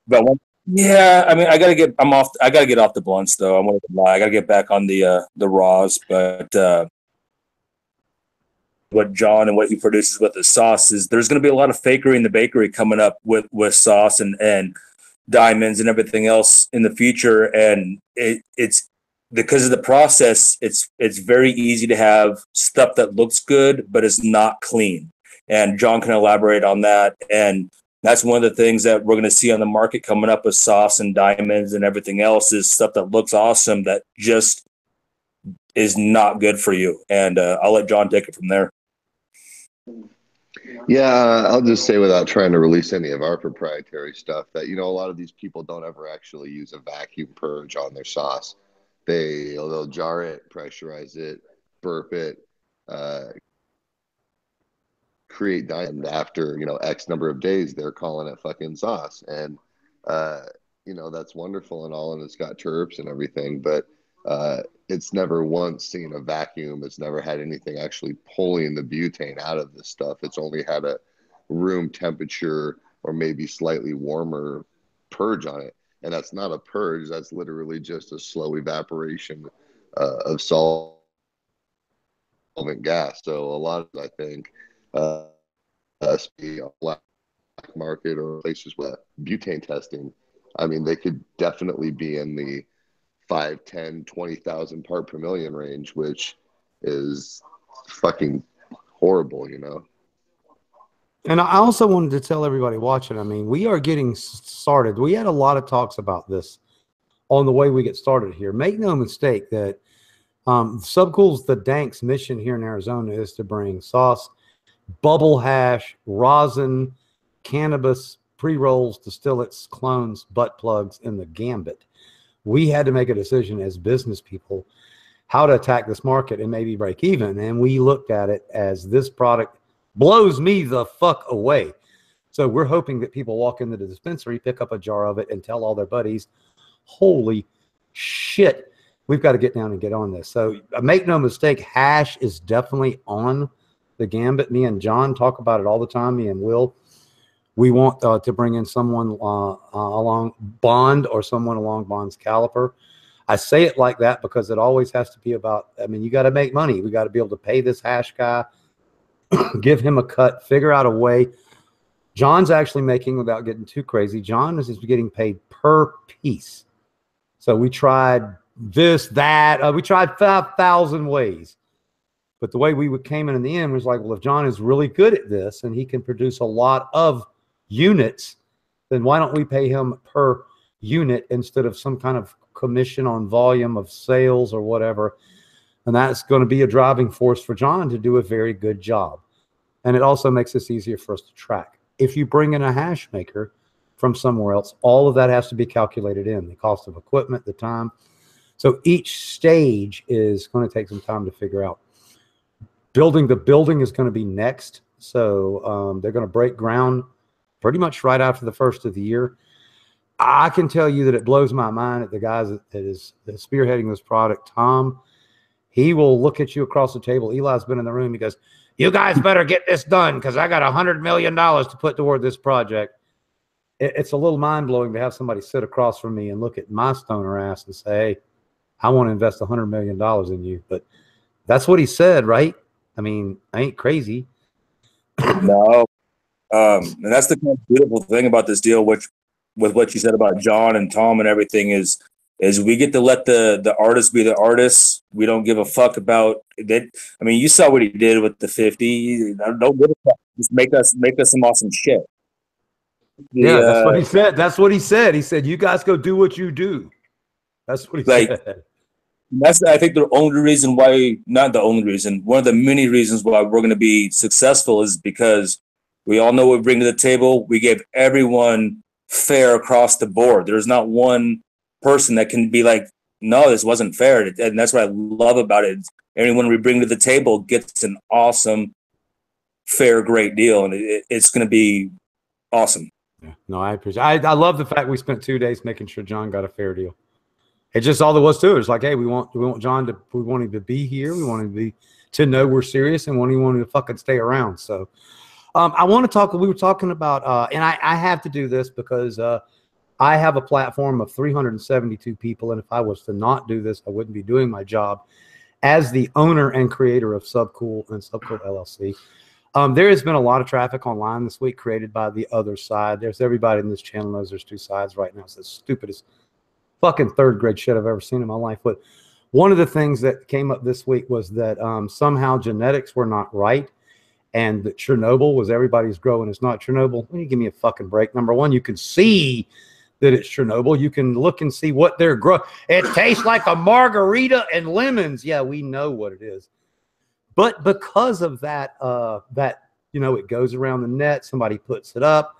But yeah, I mean, I gotta get off the blunts though. I'm gonna lie. I gotta get back on the raws, but. What John and what he produces with the sauce is there's going to be a lot of fakery in the bakery coming up with sauce and diamonds and everything else in the future. And it's because of the process. It's very easy to have stuff that looks good, but is not clean. And John can elaborate on that. And that's one of the things that we're going to see on the market coming up with sauce and diamonds and everything else is stuff that looks awesome that just is not good for you. And I'll let John take it from there. Yeah, I'll just say without trying to release any of our proprietary stuff that, a lot of these people don't ever actually use a vacuum purge on their sauce. They'll jar it, pressurize it, burp it, create diamond after, X number of days, they're calling it fucking sauce. And, that's wonderful and all, and it's got terps and everything, but it's never once seen a vacuum. It's never had anything actually pulling the butane out of this stuff. It's only had a room temperature or maybe slightly warmer purge on it. And that's not a purge. That's literally just a slow evaporation of solvent gas. So a lot of, I think, black market or places with butane testing, I mean, they could definitely be in the 5, 10, 20,000 part per million range, which is fucking horrible, And I also wanted to tell everybody watching, I mean, we are getting started. We had a lot of talks about this on the way we get started here. Make no mistake that Subcool's the Dank's mission here in Arizona is to bring sauce, bubble hash, rosin, cannabis, pre-rolls, distillates, clones, butt plugs, and the gambit. We had to make a decision as business people how to attack this market and maybe break even. And we looked at it as this product blows me the fuck away. So we're hoping that people walk into the dispensary, pick up a jar of it, and tell all their buddies, holy shit, we've got to get down and get on this. So make no mistake, hash is definitely on the gambit. Me and John talk about it all the time, me and Will. We want to bring in someone along Bond or someone along Bond's caliper. I say it like that because it always has to be about, I mean, you got to make money. We got to be able to pay this hash guy, give him a cut, figure out a way. John's actually making, without getting too crazy, John is getting paid per piece. So we tried this, that. We tried 5,000 ways. But the way we came in the end was like, well, if John is really good at this and he can produce a lot of units, then why don't we pay him per unit instead of some kind of commission on volume of sales or whatever? And that's going to be a driving force for John to do a very good job. And it also makes this easier for us to track. If you bring in a hash maker, from somewhere else. All of that has to be calculated in, the cost of equipment, the time. So each stage is going to take some time to figure out. The building is going to be next. So they're going to break ground pretty much right after the first of the year. I can tell you that it blows my mind that the guys that is spearheading this product, Tom, he will look at you across the table. Eli's been in the room. He goes, "You guys better get this done because I got $100 million to put toward this project." It's a little mind-blowing to have somebody sit across from me and look at my stoner ass and say, "Hey, I want to invest $100 million in you." But that's what he said, right? I mean, I ain't crazy. No. And that's the kind of beautiful thing about this deal, which with what you said about John and Tom and everything is we get to let the artists be the artists. We don't give a fuck about that. I mean, you saw what he did with the 50. Don't give a fuck. Just make us some awesome shit. Yeah, that's what he said. That's what he said. He said, "You guys go do what you do." That's what he said. That's, I think, the only reason why, not the only reason, one of the many reasons why we're going to be successful is because we all know what we bring to the table. We gave everyone fair across the board. There's not one person that can be like, "No, this wasn't fair." And that's what I love about it. Anyone we bring to the table gets an awesome, fair, great deal. And it's going to be awesome. Yeah, no, I appreciate it. I love the fact we spent 2 days making sure John got a fair deal. It's just all there was to it. It's like, hey, we want John to, we want him to be here. We want him to know we're serious, and we want him to fucking stay around. So I want to talk, we were talking about, and I have to do this because I have a platform of 372 people. And if I was to not do this, I wouldn't be doing my job as the owner and creator of Subcool and Subcool LLC. There has been a lot of traffic online this week created by the other side. There's everybody in this channel knows there's two sides right now. It's the stupidest fucking third grade shit I've ever seen in my life. But one of the things that came up this week was that somehow genetics were not right, and that Chernobyl was everybody's growing. It's not Chernobyl. When you give me a fucking break. Number one, you can see that it's Chernobyl. You can look and see what they're growing. It tastes like a margarita and lemons. Yeah, we know what it is. But because of that, you know, it goes around the net. Somebody puts it up.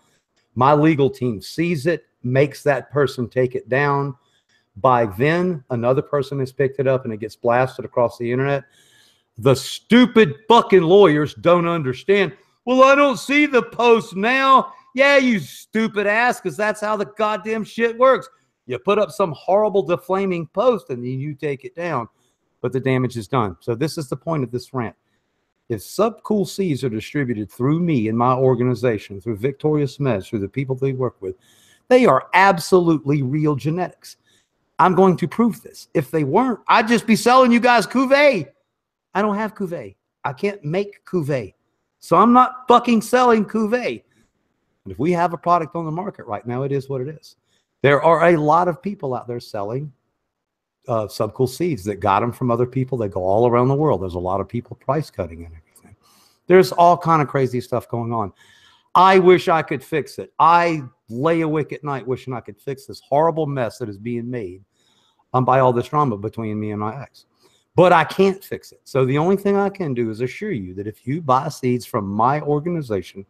My legal team sees it, makes that person take it down. By then, another person has picked it up and it gets blasted across the internet. The stupid fucking lawyers don't understand. Well, I don't see the post now. Yeah, you stupid ass, because that's how the goddamn shit works. You put up some horrible defaming post and then you take it down, but the damage is done. So this is the point of this rant. If Subcool seeds are distributed through me and my organization, through VictoriousMedz, through the people they work with, they are absolutely real genetics. I'm going to prove this. If they weren't, I'd just be selling you guys cuvee. I don't have cuvee. I can't make cuvee. So I'm not fucking selling cuvee. And if we have a product on the market right now, it is what it is. There are a lot of people out there selling Subcool seeds that got them from other people. They go all around the world. There's a lot of people price cutting and everything. There's all kind of crazy stuff going on. I wish I could fix it. I lay awake at night wishing I could fix this horrible mess that is being made by all this drama between me and my ex. But I can't fix it. So the only thing I can do is assure you that if you buy seeds from my organization,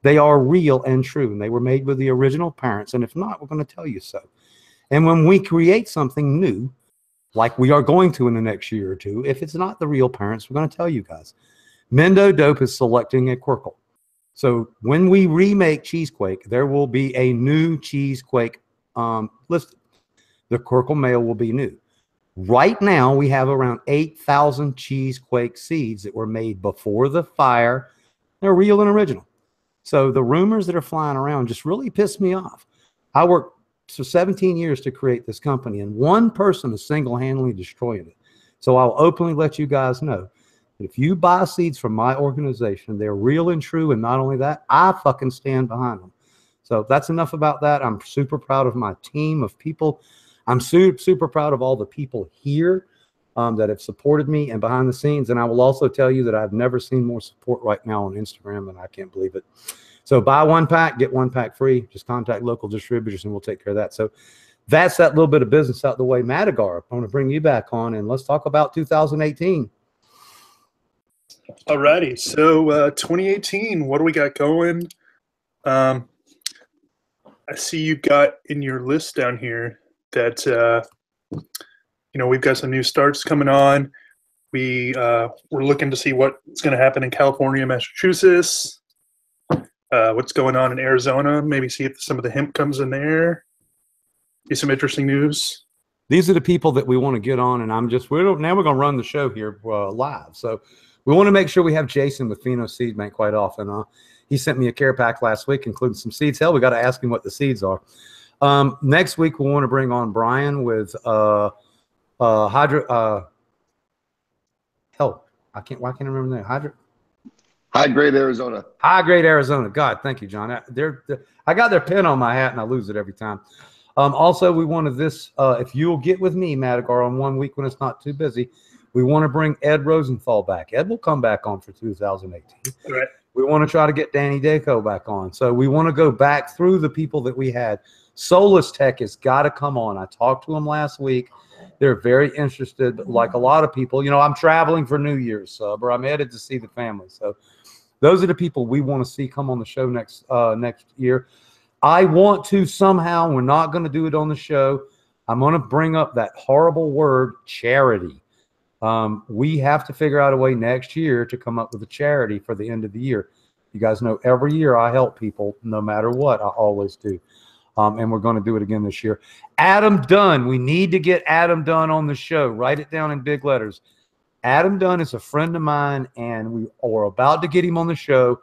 they are real and true, and they were made with the original parents. And if not, we're going to tell you so. And when we create something new, like we are going to in the next year or two, if it's not the real parents, we're going to tell you guys. Mendo Dope is selecting a Quirkle. So when we remake Cheesequake, there will be a new Cheesequake listed. The Quirkle male will be new. Right now, we have around 8,000 Cheesequake seeds that were made before the fire. They're real and original. So the rumors that are flying around just really piss me off. I worked for 17 years to create this company, and one person is single-handedly destroying it. So I'll openly let you guys know, if you buy seeds from my organization, they're real and true, and not only that, I fucking stand behind them. So that's enough about that. I'm super proud of my team of people. I'm super proud of all the people here that have supported me and behind the scenes. And I will also tell you that I've never seen more support right now on Instagram, and I can't believe it. So buy one pack, get one pack free. Just contact local distributors and we'll take care of that. So that's that little bit of business out the way. Mattager, I want to bring you back on and let's talk about 2018. Alrighty. So 2018, what do we got going? I see you've got in your list down here that we've got some new starts coming on. We're looking to see what's going to happen in California, Massachusetts, what's going on in Arizona. Maybe see if some of the hemp comes in there. Be some interesting news. These are the people that we want to get on, and now we're going to run the show here live. So we want to make sure we have Jason with Pheno Seed Bank quite often. He sent me a care pack last week, including some seeds. Hell, we got to ask him what the seeds are. Next week, we want to bring on Brian with Hydra. Why can't I remember that? High Grade Arizona. High Grade Arizona. God, thank you, John. I got their pin on my hat, and I lose it every time. Also, we wanted this. If you'll get with me, Mattager, on 1 week when it's not too busy, we want to bring Ed Rosenthal back. Ed will come back on for 2018. Right. We want to try to get Danny Daco back on. So we want to go back through the people that we had. Solus Tech has got to come on. I talked to them last week. They're very interested, like a lot of people. I'm traveling for New Year's, or I'm headed to see the family. So those are the people we want to see come on the show next year. I want to somehow, we're not going to do it on the show, I'm going to bring up that horrible word, charity. We have to figure out a way next year to come up with a charity for the end of the year. You guys know every year I help people no matter what. I always do. And we're going to do it again this year. Adam Dunn. We need to get Adam Dunn on the show. Write it down in big letters. Adam Dunn is a friend of mine, and we are about to get him on the show.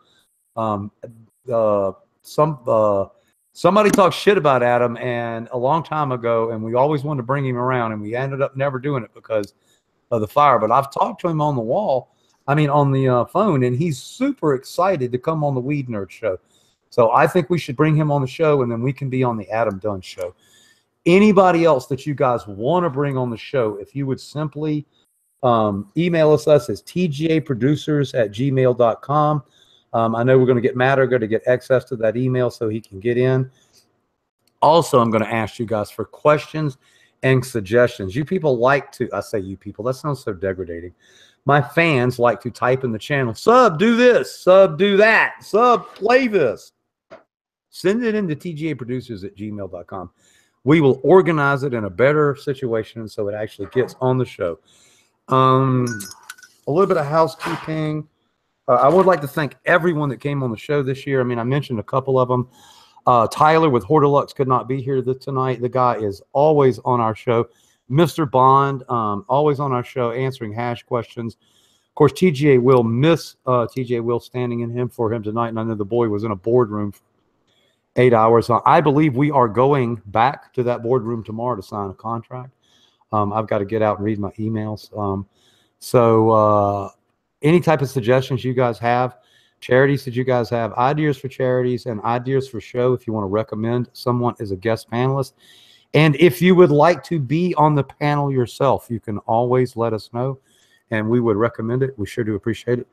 Somebody talked shit about Adam and a long time ago, and we always wanted to bring him around, and we ended up never doing it because of the fire. But I've talked to him on the phone, and he's super excited to come on the Weed Nerd show. So I think we should bring him on the show, and then we can be on the Adam Dunn show. Anybody else that you guys want to bring on the show, if you would simply email us as tgaproducers@gmail.com. I know we're going to get Mattager to get access to that email so he can get in. Also, I'm going to ask you guys for questions and suggestions. You people like to, I say you people, that sounds so degrading. My fans like to type in the channel, sub, do this, sub, do that, sub, play this. Send it into tgaproducers@gmail.com. We will organize it in a better situation so it actually gets on the show. A little bit of housekeeping. I would like to thank everyone that came on the show this year. I mean, I mentioned a couple of them. Tyler with Hortilux could not be here tonight. The guy is always on our show. MrBond, always on our show, answering hash questions. Of course, TGA will miss TGA Will standing in for him tonight. And I know the boy was in a boardroom for 8 hours. I believe we are going back to that boardroom tomorrow to sign a contract. I've got to get out and read my emails. Any type of suggestions you guys have, charities that you guys have, ideas for charities and ideas for show, if you want to recommend someone as a guest panelist. And if you would like to be on the panel yourself, you can always let us know, and we would recommend it. We sure do appreciate it.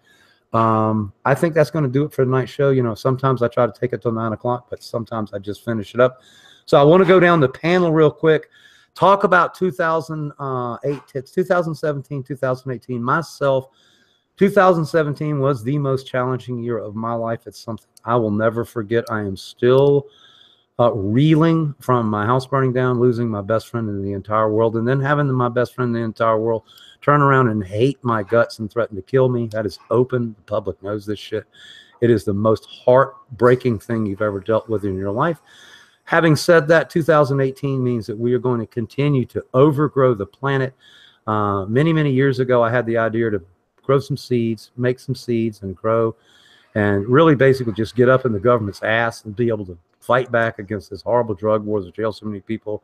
I think that's going to do it for tonight's show. Sometimes I try to take it till 9 o'clock, but sometimes I just finish it up. So I want to go down the panel real quick, talk about 2017, 2018. Myself, 2017 was the most challenging year of my life. It's something I will never forget. I am still reeling from my house burning down, losing my best friend in the entire world, and then having my best friend in the entire world turn around and hate my guts and threaten to kill me. That is open. The public knows this shit. It is the most heartbreaking thing you've ever dealt with in your life. Having said that, 2018 means that we are going to continue to overgrow the planet. Many, many years ago, I had the idea to grow some seeds, make some seeds and grow, and really basically just get up in the government's ass and be able to fight back against this horrible drug wars that jail so many people.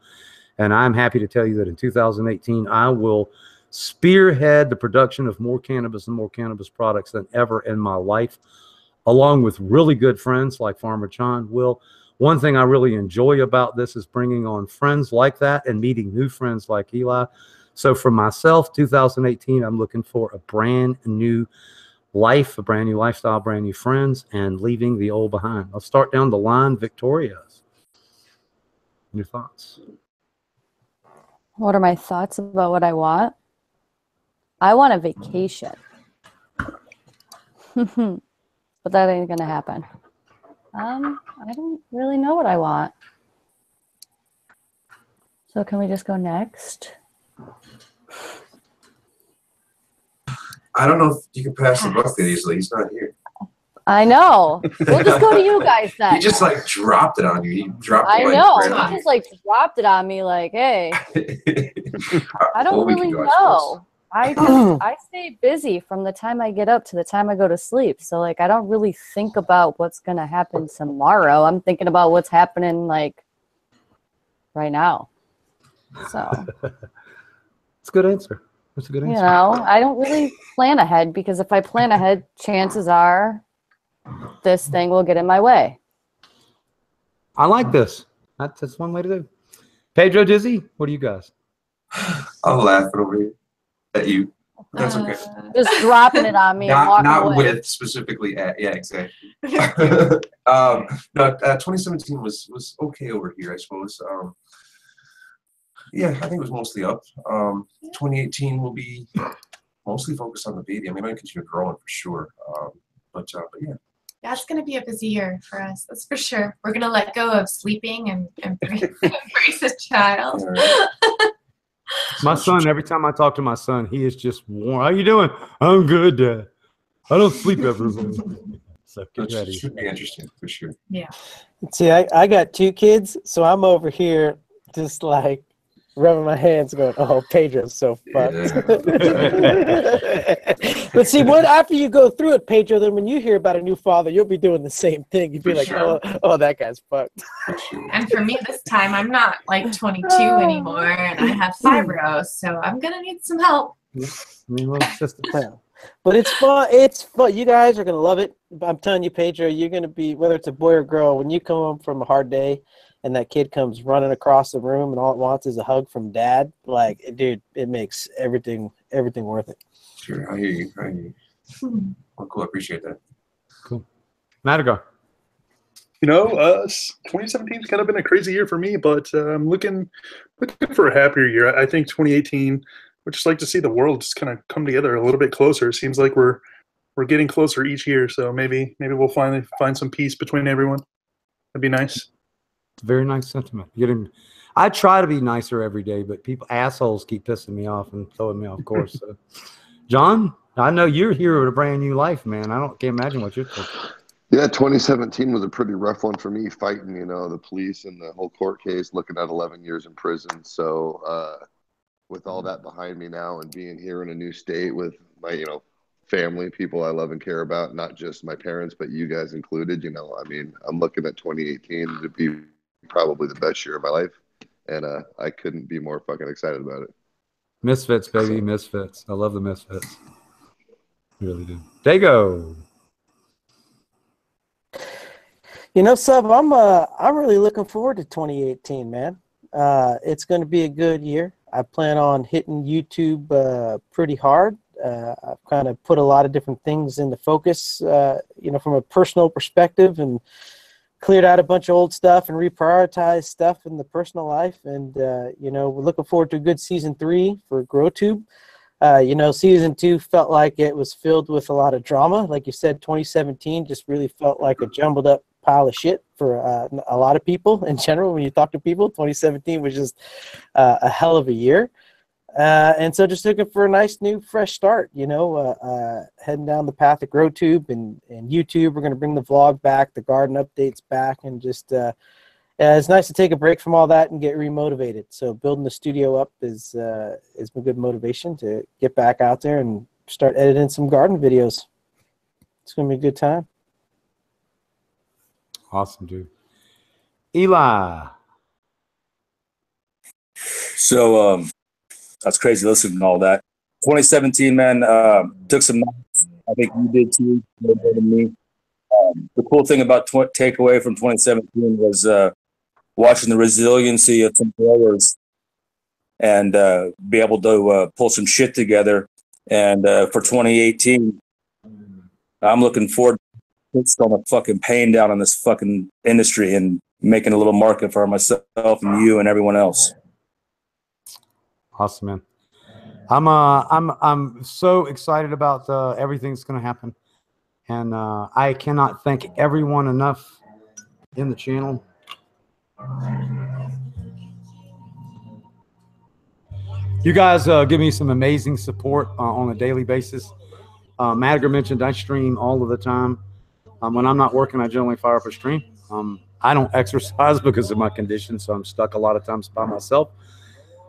And I'm happy to tell you that in 2018, I will spearhead the production of more cannabis and more cannabis products than ever in my life, along with really good friends like Farmer John will. One thing I really enjoy about this is bringing on friends like that and meeting new friends like Eli. So for myself, 2018, I'm looking for a brand new life, a brand new lifestyle, brand new friends, and leaving the old behind. I'll start down the line. Victoria's. Your thoughts? What are my thoughts about what I want? I want a vacation. But that ain't going to happen. I don't really know what I want. So can we just go next? I don't know if you can pass the buck that easily. He's not here. I know. We'll just go to you guys then. He just like dropped it on you. He dropped I the mic know. right on He just like dropped it on me like, hey. I don't Well, we really can go, I suppose. know. I stay busy from the time I get up to the time I go to sleep. So like I don't really think about what's gonna happen tomorrow. I'm thinking about what's happening like right now. So It's a good answer. That's a good answer. you know, I don't really plan ahead because if I plan ahead, chances are this thing will get in my way. I like this. That's one way to do. Pedro, Dizzy, what do you guys? I'm laughing over here at you. That's okay. Just dropping it on me and walking Not away. with specifically at, yeah, exactly. No, 2017 was okay over here, I suppose. Yeah, I think it was mostly up. 2018 will be mostly focused on the baby. I mean, I might continue growing for sure. But yeah. Yeah, it's going to be a busy year for us. That's for sure. We're going to let go of sleeping and embrace a child. My son, every time I talk to my son, he is just warm. How you doing? I'm good, Dad. I don't sleep every night. So get ready. Should be interesting for sure. Yeah. See, I got 2 kids, so I'm over here just like rubbing my hands going, oh, Pedro's so fucked. But see, after you go through it, Pedro, then when you hear about a new father, you'll be doing the same thing. You'd be like, oh, that guy's fucked. And for me this time, I'm not like 22 anymore, and I have fibro, so I'm going to need some help. But it's fun. It's fun. You guys are going to love it. I'm telling you, Pedro, you're going to be, whether it's a boy or girl, when you come home from a hard day, and that kid comes running across the room and all it wants is a hug from dad, like, dude, it makes everything worth it. Sure, I hear you. Well, cool, I appreciate that. Cool. Mattager. 2017's kind of been a crazy year for me, but I'm looking for a happier year. I think 2018, would just like to see the world just kind of come together a little bit closer. It seems like we're getting closer each year, so maybe we'll finally find some peace between everyone. That'd be nice. Very nice sentiment. I try to be nicer every day, but assholes keep pissing me off and throwing me off course. So. John, I know you're here with a brand new life, man. Can't imagine what you're thinking. Yeah, 2017 was a pretty rough one for me, fighting, the police and the whole court case, looking at 11 years in prison. So with all that behind me now and being here in a new state with my, family, people I love and care about, not just my parents, but you guys included, I'm looking at 2018 to be probably the best year of my life, and I couldn't be more fucking excited about it. Misfits, baby, misfits. I love the misfits. I really do. Dago. Sub, I'm really looking forward to 2018, man. It's going to be a good year. I plan on hitting YouTube pretty hard. I've kind of put a lot of different things into focus, from a personal perspective, and cleared out a bunch of old stuff and reprioritized stuff in the personal life. And, we're looking forward to a good season 3 for GrowTube. Season 2 felt like it was filled with a lot of drama. Like you said, 2017 just really felt like a jumbled up pile of shit for a lot of people in general. When you talk to people, 2017 was just a hell of a year. And so just looking for a nice new fresh start, heading down the path of GrowTube and YouTube. We're going to bring the vlog back, the garden updates back, and just it's nice to take a break from all that and get remotivated. So building the studio up is been good motivation to get back out there and start editing some garden videos. It's going to be a good time. Awesome, dude. Eli. So that's crazy listening to all that. 2017, man, took some nights. I think you did too, more than me. The cool thing about takeaway from 2017 was watching the resiliency of some growers and be able to pull some shit together. And for 2018, I'm looking forward to on the fucking pain down on this fucking industry and making a little market for myself and you and everyone else. Awesome, man. I'm so excited about everything that's going to happen, and I cannot thank everyone enough in the channel. You guys give me some amazing support on a daily basis. Mattager mentioned I stream all of the time. When I'm not working, I generally fire up a stream. I don't exercise because of my condition, so I'm stuck a lot of times by myself.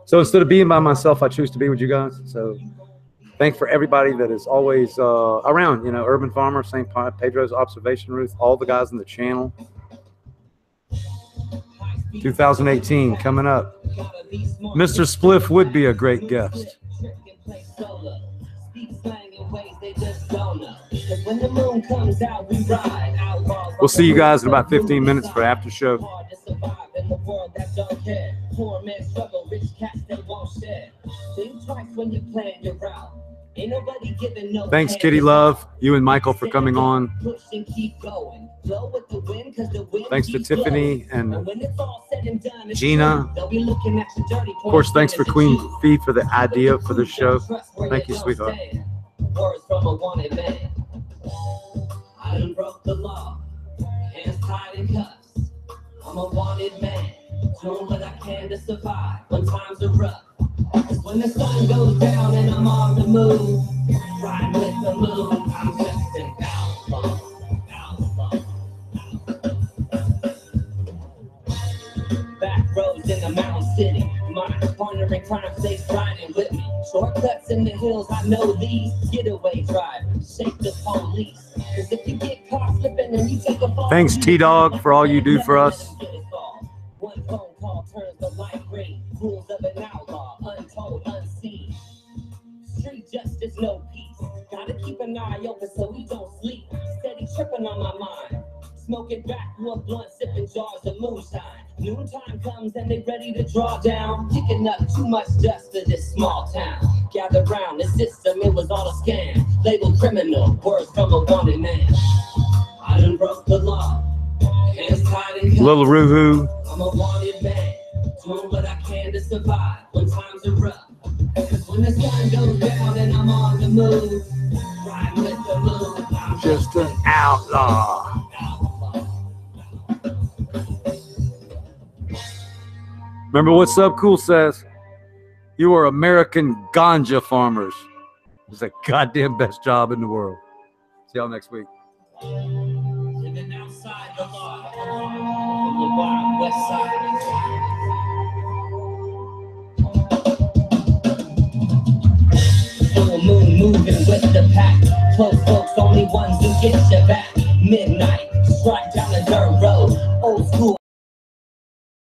So instead of being by myself, I choose to be with you guys. So thanks for everybody that is always around, you know, Urban Farmer, St. Pedro's Observation Ruth, all the guys in the channel. 2018 coming up. Mr. Spliff would be a great guest. We'll see you guys in about 15 minutes for after show. Thanks, Kitty Love, you and Michael for coming on. Thanks to Tiffany and Gina. Of course, thanks for Queen Fee for the idea for the show. Thank you, sweetheart. Words from a wanted man. I done broke the law, hands tied in cuffs. I'm a wanted man, doing what I can to survive when times are rough. Cause when the sun goes down and I'm on the move, riding with the moon, I'm just an outlaw. Back roads in the mountain city, my partner in crime stays riding with me. Shortcuts in the hills, I know these. Getaway drive, shake the police. Cause if you get caught slipping and you take a fall. Thanks, T-Dog, for all you do for us. One phone call turns the light gray. Rules of an outlaw, untold, unseen. Street justice, no peace. Gotta keep an eye open so we don't sleep. Steady tripping on my mind. Smoking back to a blunt, sipping jars of moonshine. Noontime comes and they ready to draw down. Kicking up too much dust for this small town. Gather round the system, it was all a scam. Labeled criminal, words from a wanted man. I done broke the law. Hands tied in cuffs. Little Ruhu. I'm a wanted man, doing what I can to survive when times are rough. Cause when the sun goes down and I'm on the move, riding with the moon, I'm just an outlaw. Remember what Subcool says? You are American ganja farmers. It's the goddamn best job in the world. See y'all next week. Living outside the law, from the wild west side. Full moon moving with the pack. Close folks, only ones who get you back. Midnight, strike down the dirt road.